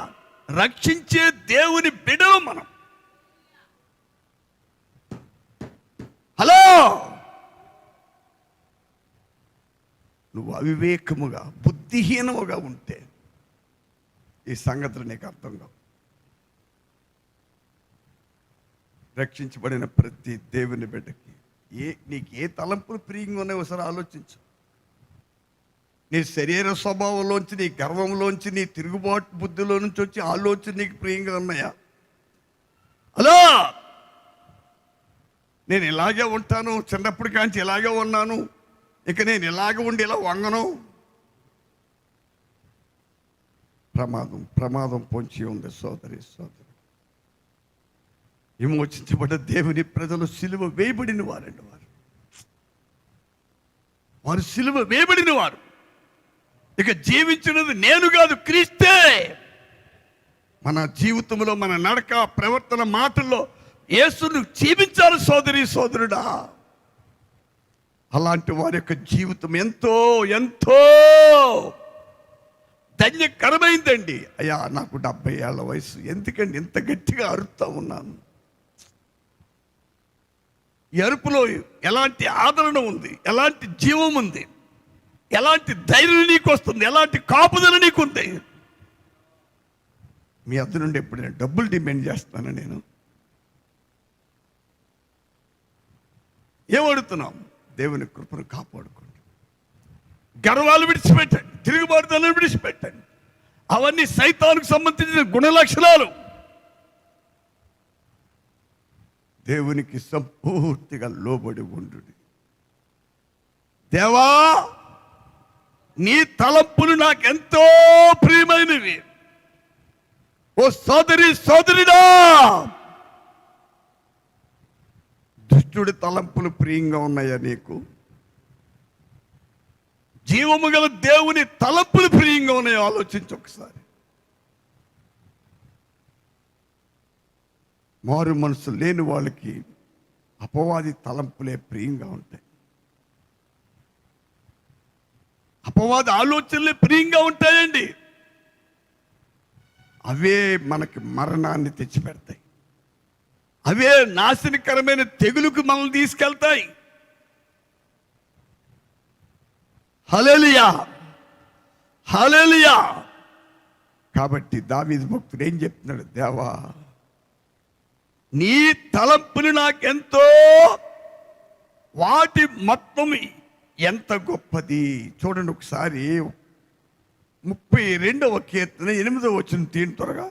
రక్షించే దేవుని బిడ్డలు మనం. హలో, నువ్వు అవివేకముగా, బుద్ధిహీనముగా ఉంటే ఈ సంగతులు నీకు అర్థం కావు. రక్షించబడిన ప్రతి దేవుని బిడ్డకి నీకు ఏ తలంపులు ప్రియంగా ఉన్నాయో ఒకసారి ఆలోచించు. నీ శరీర స్వభావంలోంచి, నీ గర్వంలోంచి, నీ తిరుగుబాటు బుద్ధిలో నుంచి వచ్చి ఆలోచన నీకు ప్రియంగా ఉన్నాయా? హలో, నేను ఇలాగే ఉంటాను, చిన్నప్పటి కాంచి ఇలాగే ఉన్నాను, ఇక నేను ఇలాగే ఉండి ఇలా వంగను. ప్రమాదం పొంచి ఉంది సోదరి సోదరు. విమోచించబడ్డ దేవుని ప్రజలు సిలువ వేయబడిన వారండి. వారు సిలువ వేయబడిన వారు. ఇక జీవించినది నేను కాదు, క్రీస్తే. మన జీవితంలో, మన నడక, ప్రవర్తన, మాటల్లో యేసును జీవించాలి సోదరి సోదరుడా. అలాంటి వారి యొక్క జీవితం ఎంతో ఎంతో ధన్యకరమైందండి. అయ్యా, నాకు 70 ఏళ్ల వయసు, ఎందుకండి ఇంత గట్టిగా అరుస్తూ ఉన్నాను? ఈ అరుపులో ఎలాంటి ఆదరణ ఉంది, ఎలాంటి జీవం ఉంది, ఎలాంటి ధైర్యం నీకు వస్తుంది, ఎలాంటి కాపుదల నీకుంది? మీ అద్దు నుండి ఎప్పుడు నేను డబ్బులు డిమాండ్ చేస్తాను. నేను ఏమడుగుతున్నాం? దేవుని కృపను కాపాడుకోండి, గర్వాలు విడిచిపెట్టండి, తిరుగుబాటుదలను విడిచిపెట్టండి. అవన్నీ సైతానికి సంబంధించిన గుణ లక్షణాలు. దేవునికి సంపూర్తిగా లోబడి ఉండు. దేవా, నీ తలంపులు నాకెంతో ప్రియమైనవి. ఓ సోదరి సోదరుడా, దుష్టుడి తలంపులు ప్రియంగా ఉన్నాయా నీకు? జీవము గల దేవుని తలంపులు ప్రియంగా ఉన్నాయో ఆలోచించు ఒకసారి. మారు మనసు లేని వాళ్ళకి అపవాది తలంపులే ప్రియంగా ఉంటాయి. అపవాది ఆలోచనలే ప్రియంగా ఉంటాయండి. అవే మనకి మరణాన్ని తెచ్చిపెడతాయి. అవే నాశనకరమైన తెగులుకు మనల్ని తీసుకెళ్తాయి. హల్లెలూయా, హల్లెలూయా. కాబట్టి దావీదు భక్తుడు ఏం చెప్తున్నాడు? దేవా, నీ తలంపులు నాకెంతో, వాటి మొత్తం ఎంత గొప్పది. చూడండి ఒకసారి 32వ కీర్తన 8వ వచనం తీయండి త్వరగా.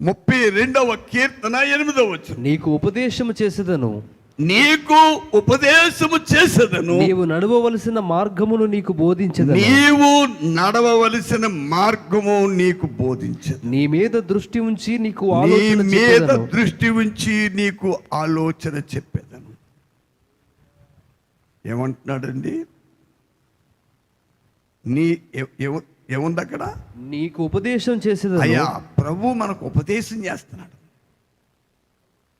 32వ కీర్తన 8వ వచనం. నీకు ఉపదేశము చేసేదను, నీకు ఉపదేశము చేసేదను, నీవు నడవవలసిన మార్గమును నీకు బోధించదను, నీవు నడవవలసిన మార్గము నీకు బోధించదు. నీ మీద దృష్టి ఉంచి నీకు నీ ఆలోచన మీద చెప్పెదను. దృష్టి ఉంచి నీకు ఆలోచన చెప్పేదను. ఏమంటున్నాడండి? నీ ఏముంది అక్కడ? నీకు ఉపదేశం చేసేదను. అయ్యా, ప్రభు మనకు ఉపదేశం చేస్తున్నాడు.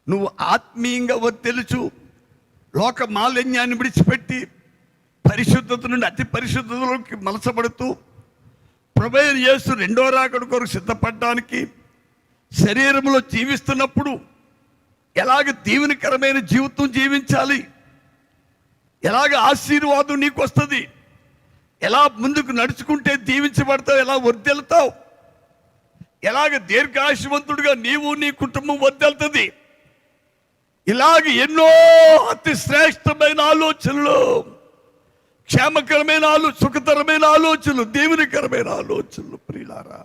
నువ్వు ఆత్మీయంగా తెలుసు, లోక మాలిన్యాన్ని విడిచిపెట్టి పరిశుద్ధత నుండి అతి పరిశుద్ధతలోకి మలసపడుతూ ప్రభు అయిన యేసు రెండో రాకడ కొరకు సిద్ధపడడానికి శరీరంలో జీవిస్తున్నప్పుడు ఎలాగ దీవెనకరమైన జీవితం జీవించాలి, ఎలాగ ఆశీర్వాదం నీకు వస్తుంది, ఎలా ముందుకు నడుచుకుంటే దీవించబడతావు, ఎలా వర్దెళ్తావు, ఎలాగ దీర్ఘాయుష్మంతుడిగా నీవు నీ కుటుంబం వర్దెళ్తుంది, ఇలాగ ఎన్నో అతి శ్రేష్టమైన ఆలోచనలు, క్షేమకరమైన సుఖతరమైన ఆలోచనలు, దీవెనకరమైన ఆలోచనలు. ప్రియులారా,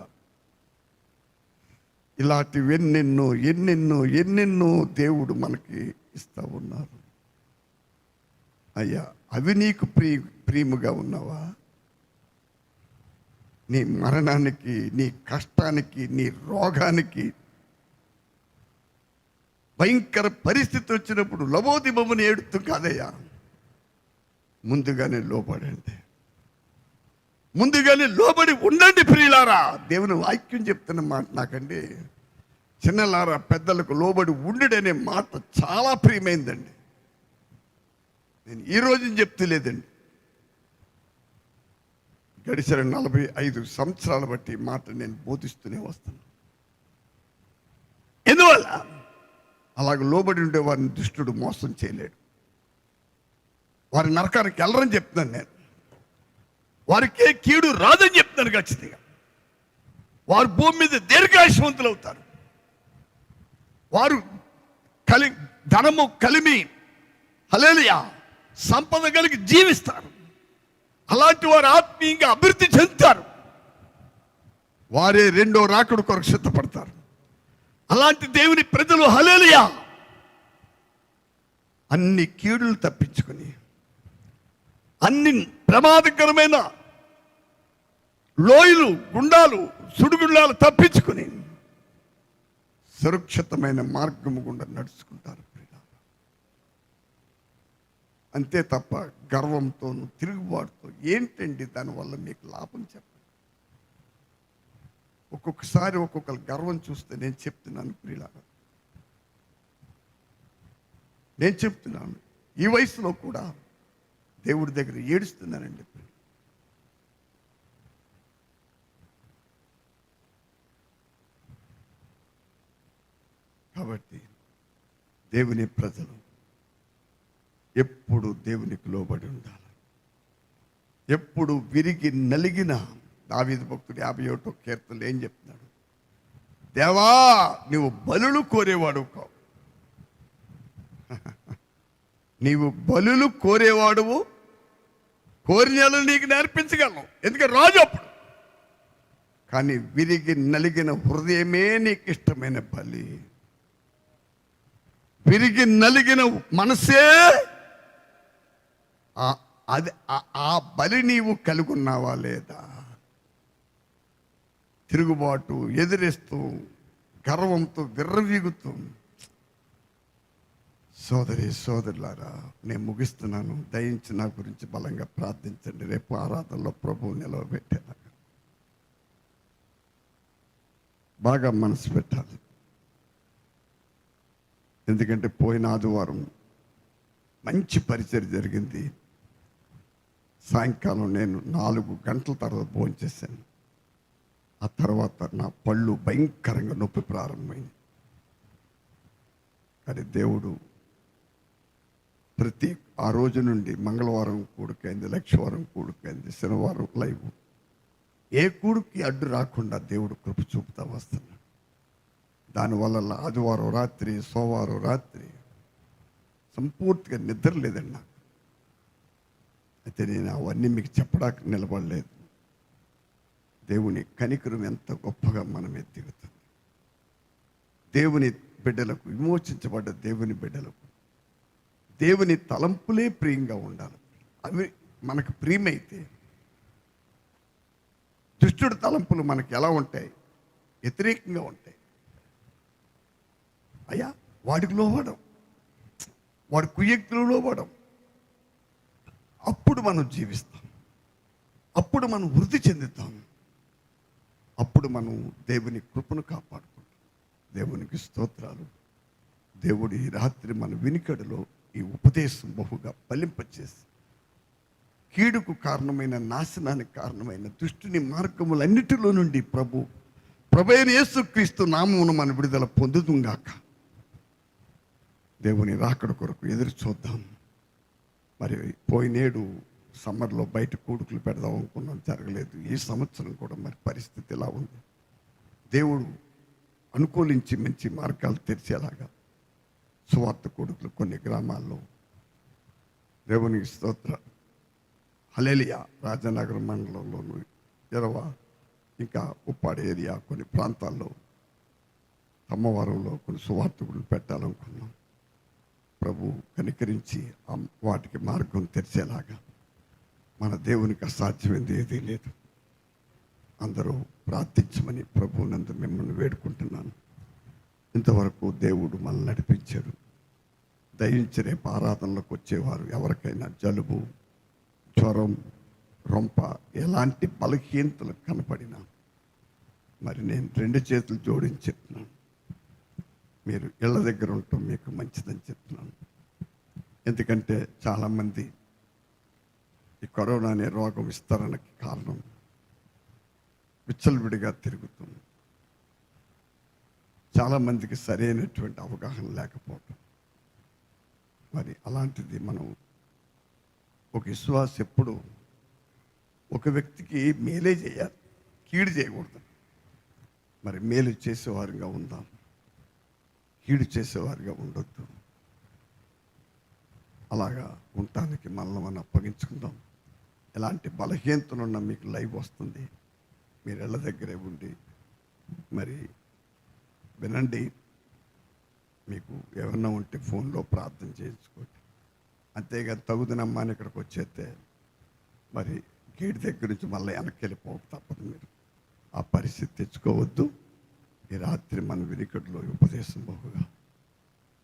ఇలాంటివి ఎన్నెన్నో ఎన్నెన్నో ఎన్నెన్నో దేవుడు మనకి ఇస్తా ఉన్నారు. అయ్యా, అవి నీకు ప్రియముగా ఉన్నావా? నీ మరణానికి, నీ కష్టానికి, నీ రోగానికి, భయంకర పరిస్థితి వచ్చినప్పుడు లబోదిబొమ్మని ఏడుతూ కాదయ్యా, ముందుగానే లోబడండి, ముందుగానే లోబడి ఉండండి. ప్రియులారా, దేవుని వాక్యం చెప్తున్న మాట నాకండి, చిన్నలారా పెద్దలకు లోబడి ఉండడనే మాట చాలా ప్రియమైందండి. నేను ఈ రోజుని చెప్తలేదండి, గడిచిన 45 సంవత్సరాల బట్టి ఈ మాట నేను బోధిస్తూనే వస్తాను. ఎందువల్ల అలాగ లోబడి ఉండే వారిని దుష్టుడు మోసం చేయలేడు. వారి నరకానికి వెళ్ళరని చెప్తున్నాను నేను. వారికే కీడు రాదని చెప్తున్నాను ఖచ్చితంగా. వారు భూమి మీద దీర్ఘాయుష్మంతులు అవుతారు. వారు ధనము కలిమి, హల్లెలూయా, సంపద కలిగి జీవిస్తారు. అలాంటి వారు ఆత్మీయంగా అభివృద్ధి చెందుతారు. వారే రెండో రాకడ కొరకు సిద్ధపడతారు. అలాంటి దేవుని ప్రజలు, హల్లెలూయా, అన్ని కీడులు తప్పించుకొని, అన్ని ప్రమాదకరమైన లోయలు, గుండాలు, సుడిగుండాలు తప్పించుకొని సురక్షితమైన మార్గము గుండా నడుచుకుంటారు. అంతే తప్ప గర్వంతో, తిరుగుబాటుతో ఏంటండి దానివల్ల మీకు లాభం? చెప్పండి. ఒక్కొక్కసారి ఒక్కొక్కరు గర్వం చూస్తే నేను చెప్తున్నాను ప్రియులారా, నేను చెప్తున్నాను, ఈ వయసులో కూడా దేవుడి దగ్గర ఏడుస్తున్నానండి. కాబట్టి దేవుని ప్రజలు ఎప్పుడు దేవునికి లోబడి ఉండాలి. ఎప్పుడు విరిగి నలిగిన దావీదు భక్తుడు 51వ కీర్తనలో ఏం చెప్తున్నాడు? దేవా, నీవు బలులు కోరేవాడు కావు, నీవు బలులు కోరేవాడువు, కోరినలు నీకు నేర్పించగలను, ఎందుకంటే రాజు అప్పుడు. కానీ విరిగి నలిగిన హృదయమే నీకు ఇష్టమైన బలి, విరిగి నలిగిన మనసే అది ఆ బలి నీవు కలిగి ఉన్నావా లేదా? తిరుగుబాటు ఎదిరిస్తూ గర్వంతో విర్రవీగుతూ. సోదరి సోదరులారా, నేను ముగిస్తున్నాను. దయించి నా గురించి బలంగా ప్రార్థించండి. రేపు ఆరాధనలో ప్రభువు నిలవబెట్టేలాగా బాగా మనసు పెట్టాలి. ఎందుకంటే పోయిన ఆదివారం మంచి పరిచయం జరిగింది. సాయంకాలం నేను 4 గంటల తర్వాత భోజనం చేశాను. ఆ తర్వాత నా పళ్ళు భయంకరంగా నొప్పి ప్రారంభమైంది. కానీ దేవుడు ఆ రోజు నుండి మంగళవారం కూడికైంది, లక్షవారం కూడికైంది, శనివారం లైవ్, ఏ కూడికి అడ్డు రాకుండా దేవుడు కృప చూపుతా వస్తున్నాడు. దానివల్ల ఆదివారం రాత్రి, సోమవారం రాత్రి సంపూర్తిగా నిద్ర లేదండి నాకు. అయితే నేను అవన్నీ మీకు చెప్పడానికి నిలబడలేదు. దేవుని కనికరం ఎంత గొప్పగా మనం ఎత్తిగుతుంది. దేవుని బిడ్డలకు, విమోచించబడ్డ దేవుని బిడ్డలకు దేవుని తలంపులే ప్రియంగా ఉండాలి. అవి మనకు ప్రియమైతే, దుష్టుడి తలంపులు మనకు ఎలా ఉంటాయి? వ్యతిరేకంగా ఉంటాయి. అయ్యా వాడికి లోబడం, వాడి కుయ్యక్తులు లోబడం. అప్పుడు మనం జీవిస్తాం, అప్పుడు మనం వృద్ధి చెందుతాం, అప్పుడు మనం దేవుని కృపను కాపాడుకుంటాం. దేవునికి స్తోత్రాలు. దేవుడు ఈ రాత్రి మన వినికడలో ఈ ఉపదేశం బహుగా ఫలింపచేసి కీడుకు కారణమైన, నాశనానికి కారణమైన దుష్టుని మార్గములన్నిటిలో నుండి ప్రభు అయిన యేసుక్రీస్తు నామమును మన విడుదల పొందుతుంగాక. దేవుని రాకడ కొరకు ఎదురు చూద్దాం. మరి పోయినేడు సమ్మర్లో బయట కూడుకులు పెడదాం అనుకున్నాం, జరగలేదు. ఈ సంవత్సరం కూడా మరి పరిస్థితి ఇలా ఉంది. దేవుడు అనుకూలించి మంచి మార్గాలు తెరిచేలాగా సువార్త కూడుకులు కొన్ని గ్రామాల్లో, దేవునికి స్తోత్ర, హల్లెలూయా, రాజనగరం మండలంలోను, ఇంకా ఉప్పాడు ఏరియా కొన్ని ప్రాంతాల్లో అమ్మవారంలో కొన్ని సువార్త గుళ్ళు పెట్టాలనుకున్నాం. ప్రభు కనికరించి వాటికి మార్గం తెరిచేలాగా. మన దేవునికి అసాధ్యమైంది ఏదీ లేదు. అందరూ ప్రార్థించమని ప్రభువునందు మిమ్మల్ని వేడుకుంటున్నాను. ఇంతవరకు దేవుడు మనల్ని నడిపించాడు. దయించి రేపు ఆరాధనలోకి వచ్చేవారు ఎవరికైనా జలుబు, జ్వరం, రొంప, ఎలాంటి బలహీనతలు కనపడినా మరి నేను 2 చేతులు జోడించి చెప్తున్నాను, మీరు ఇళ్ళ దగ్గర ఉండటం మీకు మంచిదని చెప్తున్నాను. ఎందుకంటే చాలామంది ఈ కరోనా అనే రోగం విస్తరణకి కారణం విచ్చలవిడిగా తిరుగుతుంది. చాలామందికి సరైనటువంటి అవగాహన లేకపోవటం. మరి అలాంటిది మనం ఒక విశ్వాస ఎప్పుడు ఒక వ్యక్తికి మేలే చేయాలి, కీడు చేయకూడదు. మరి మేలు చేసేవారుగా ఉందాం, కీడు చేసేవారుగా ఉండొద్దు. అలాగా ఉండటానికి మనల్ని మనం అప్పగించుకుందాం. ఎలాంటి బలహీనతలున్న మీకు లైవ్ వస్తుంది, మీరు ఇళ్ళ దగ్గరే ఉండి మరి వినండి. మీకు ఏమన్నా ఉంటే ఫోన్లో ప్రార్థన చేయించుకోండి. అంతేగాని తగుదనమ్మా అని ఇక్కడికి వచ్చేస్తే మరి గేట్ దగ్గర నుంచి మళ్ళీ వెనక్కి వెళ్ళిపోక తప్పదు. మీరు ఆ పరిస్థితి తెచ్చుకోవద్దు. ఈ రాత్రి మన వినికడిలో ఉపదేశం బహుగా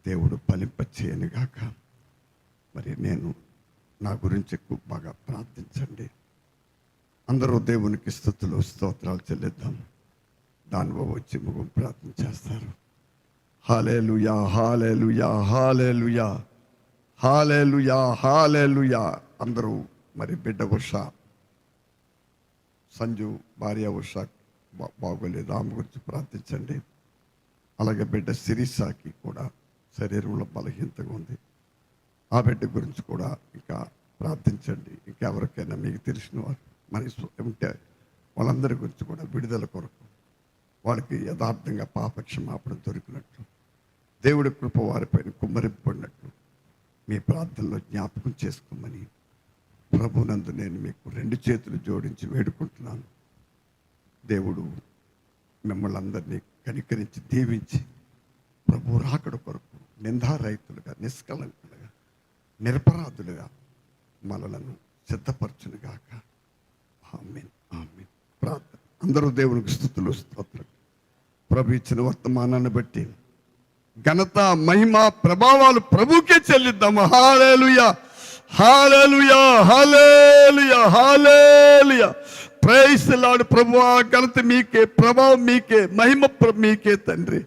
దేవుడు ఫలింపచేయను గాక. మరి నేను నా గురించి ఎక్కువ బాగా ప్రార్థించండి. అందరూ దేవునికి స్తుతులు స్తోత్రాలు చెల్లిద్దాం. దానిలో వచ్చి ముగ్గురు ప్రార్థన చేస్తారు. హల్లెలూయా, హల్లెలూయా, హల్లెలూయా, హల్లెలూయా, హల్లెలూయా. అందరూ మరి బిడ్డ ఉష, సంజు భార్య ఉష బాగోలేదు, ఆమె గురించి ప్రార్థించండి. అలాగే బిడ్డ శిరీషాకి కూడా శరీరంలో బలహీనతగా ఉంది, ఆ బిడ్డ గురించి కూడా ఇంకా ప్రార్థించండి. ఇంకెవరికైనా మీకు తెలిసిన వారు మనసు ఉంటే వాళ్ళందరి గురించి కూడా విడుదల కొరకు, వాళ్ళకి యథార్థంగా పాపక్షమాపణ దొరికినట్లు, దేవుడి కృప వారిపైన కుమ్మరింపడినట్లు మీ ప్రార్థనలో జ్ఞాపకం చేసుకోమని ప్రభునందు నేను మీకు 2 చేతులు జోడించి వేడుకుంటున్నాను. దేవుడు మిమ్మల్ని అందరినీ కనికరించి దీవించి ప్రభు రాకడ కొరకు నిందారహితులుగా, నిష్కలంకులుగా, నిరపరాధులుగా మనలను సిద్ధపరచును గాక. ఆమేన్, ఆమేన్. ప్రార్థన. అందరూ దేవునికి స్తుతులు స్తోత్రం. ప్రభు ఇచ్చిన వర్తమానాన్ని బట్టి ఘనత, మహిమ, ప్రభావాలు ప్రభుకే చెల్లిద్దాము. Hallelujah, hallelujah, hallelujah, hallelujah. Praise the Lord. ప్రభువా, ఘనత మీకే, ప్రభావం మీకే, మహిమ మీకే తండ్రి.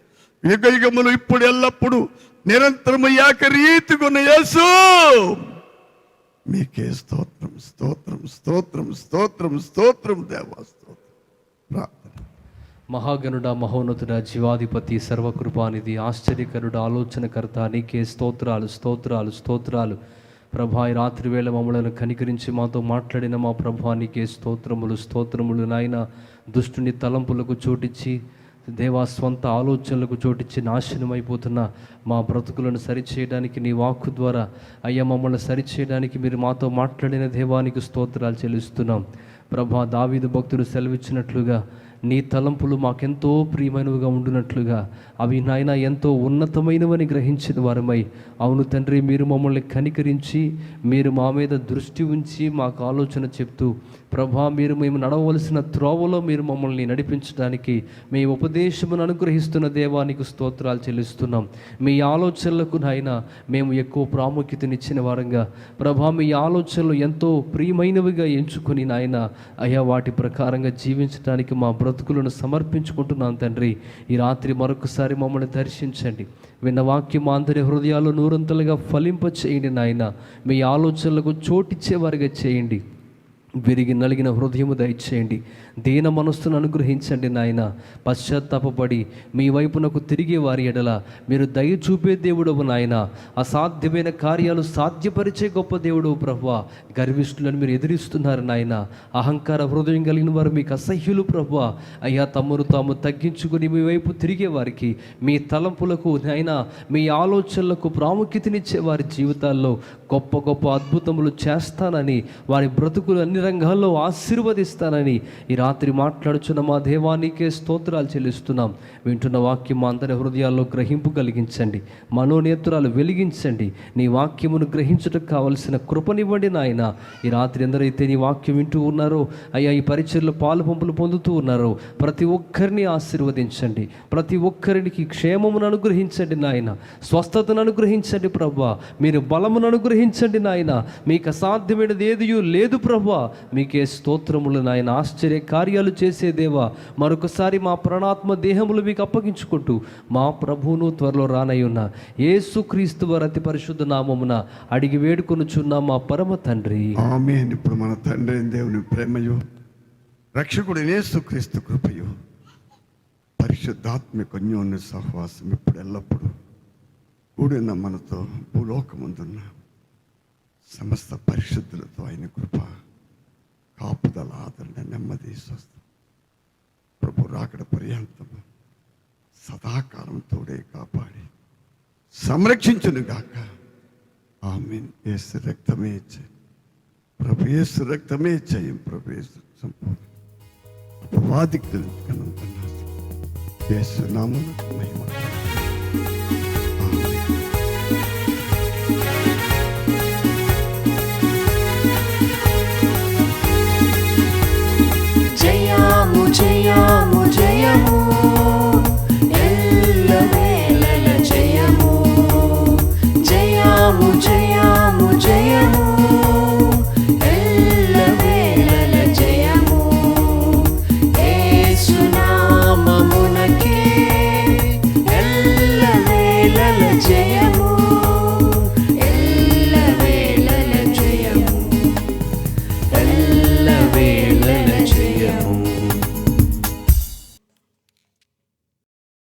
యుగ యుగములు ఇప్పుడు ఎల్లప్పుడు నిరంతరము ఏకరీతిగున్న యేసు మీకే స్తోత్రం, స్తోత్రం, స్తోత్రం, స్తోత్రం, స్తోత్రం దేవా, స్తోత్రం. ప్రార్థన. మహాగణుడ, మహోన్నతుడ, జీవాధిపతి, సర్వకృపానిధి, ఆశ్చర్యకరుడ, ఆలోచనకర్త, నీకే స్తోత్రాలు, స్తోత్రాలు, స్తోత్రాలు. ప్రభా, ఈ రాత్రి వేళ మమ్మలను కనికరించి మాతో మాట్లాడిన మా ప్రభా, నీకే స్తోత్రములు, స్తోత్రములు. నాయన, దుష్టుని తలంపులకు చోటిచ్చి, దేవా స్వంత ఆలోచనలకు చోటిచ్చి నాశనమైపోతున్న మా బ్రతుకులను సరిచేయడానికి నీ వాక్కు ద్వారా అయ్యా మమ్మల్ని సరిచేయడానికి మీరు మాతో మాట్లాడిన దేవానికి స్తోత్రాలు చెల్లిస్తున్నాం. ప్రభా, దావీదు భక్తుడు సెలవిచ్చినట్లుగా నీ తలంపులు మాకెంతో ప్రియమైనవిగా ఉండునట్లుగా అవి నాయన ఎంతో ఉన్నతమైనవని గ్రహించిన వారమై, అవును తండ్రి, మీరు మమ్మల్ని కనికరించి మీరు మా మీద దృష్టి ఉంచి మాకు ఆలోచన చెప్తూ, ప్రభా, మేము నడవలసిన త్రోవలో మీరు మమ్మల్ని నడిపించడానికి మీ ఉపదేశమును అనుగ్రహిస్తున్న దేవానికి స్తోత్రాలు చెల్లిస్తున్నాం. మీ ఆలోచనలకు నాయన మేము ఎక్కువ ప్రాముఖ్యతనిచ్చిన వారంగా, ప్రభా, మీ ఆలోచనలు ఎంతో ప్రియమైనవిగా ఎంచుకొని నాయన అయ్యా వాటి ప్రకారంగా జీవించడానికి మా బ్రతుకులను సమర్పించుకుంటున్నాం తండ్రి. ఈ రాత్రి మరొకసారి మమ్మల్ని దర్శించండి. విన్న వాక్యం మా అందరి హృదయాల్లో నూరంతలుగా ఫలింప చేయండి నాయన. మీ ఆలోచనలకు చోటిచ్చేవారిగా చేయండి. విరిగి నలిగిన హృదయము దయచేయండి. దీన మనస్సును అనుగ్రహించండి నాయన. పశ్చాత్తాపడి మీ వైపునకు తిరిగే వారి ఎడల మీరు దయ చూపే దేవుడవు నాయన. అసాధ్యమైన కార్యాలు సాధ్యపరిచే గొప్ప దేవుడు ప్రభువా. గర్విష్ఠులను మీరు ఎదిరిస్తున్నారు నాయన. అహంకార హృదయం కలిగిన వారు మీకు అసహ్యులు ప్రభువా. అయ్యా, తమను తాము తగ్గించుకుని మీ వైపు తిరిగే వారికి, మీ తలంపులకు నాయన, మీ ఆలోచనలకు ప్రాముఖ్యతనిచ్చే వారి జీవితాల్లో గొప్ప గొప్ప అద్భుతములు చేస్తానని, వారి బ్రతుకులు అన్ని రంగాల్లో ఆశీర్వదిస్తానని ఈ రాత్రి మాట్లాడుచున్న మా దేవానికే స్తోత్రాలు చెల్లిస్తున్నాం. వింటున్న వాక్యం మా అందరి హృదయాల్లో గ్రహింపు కలిగించండి, మనోనేత్రాలు వెలిగించండి. నీ వాక్యమును గ్రహించుటకు కావలసిన కృపనివ్వండి నాయన. ఈ రాత్రి ఎందరైతే నీ వాక్యం వింటూ ఉన్నారో అయ్యా, ఈ పరిచర్లో పాలు పంపులు పొందుతూ ఉన్నారో ప్రతి ఒక్కరిని ఆశీర్వదించండి. ప్రతి ఒక్కరికి క్షేమమును అనుగ్రహించండి నాయన. స్వస్థతను అనుగ్రహించండి ప్రభువా. మీరు బలమును అనుగ్రహించండి నాయన. మీకు అసాధ్యమైనది ఏదియూ లేదు ప్రభువా. మీకే స్తోత్రములు నాయన. ఆశ్చర్య కార్యాలు చేసే దేవా, మరొకసారి మా ప్రాణాత్మ దేహములు మీకు అప్పగించుకుంటూ మా ప్రభువును త్వరలో రానయ్యున్న యేసుక్రీస్తు వారి అతి పరిశుద్ధ నామమున అడిగి వేడుకొనుచున్న మా పరమ తండ్రి, ఆమేన్. ఇప్పుడు మన తండ్రి దేవుని ప్రేమయు, రక్షకుడు యేసుక్రీస్తు కృపయు, పరిశుద్ధాత్మిక అన్యోన్య సహవాసం ఇప్పుడు ఎల్లప్పుడూ కూడిన మనతో భూలోకమందున్న సమస్త పరిశుద్ధులతో ఆయన కృప, కాపుదల, ఆదరణ, నెమ్మది, స్వస్థ ప్రభు రాకడ పర్యంతం సదాకాలం తోడే కాపాడి సంరక్షించును గాక. ఆమేన్. యేసు రక్తమే జయం. ప్రభు యేసు రక్తమే జయం. ప్రభు యేసు సంపూర్ణ అపవాదికి యేసు నామమునకు మహిమ. జయము జయము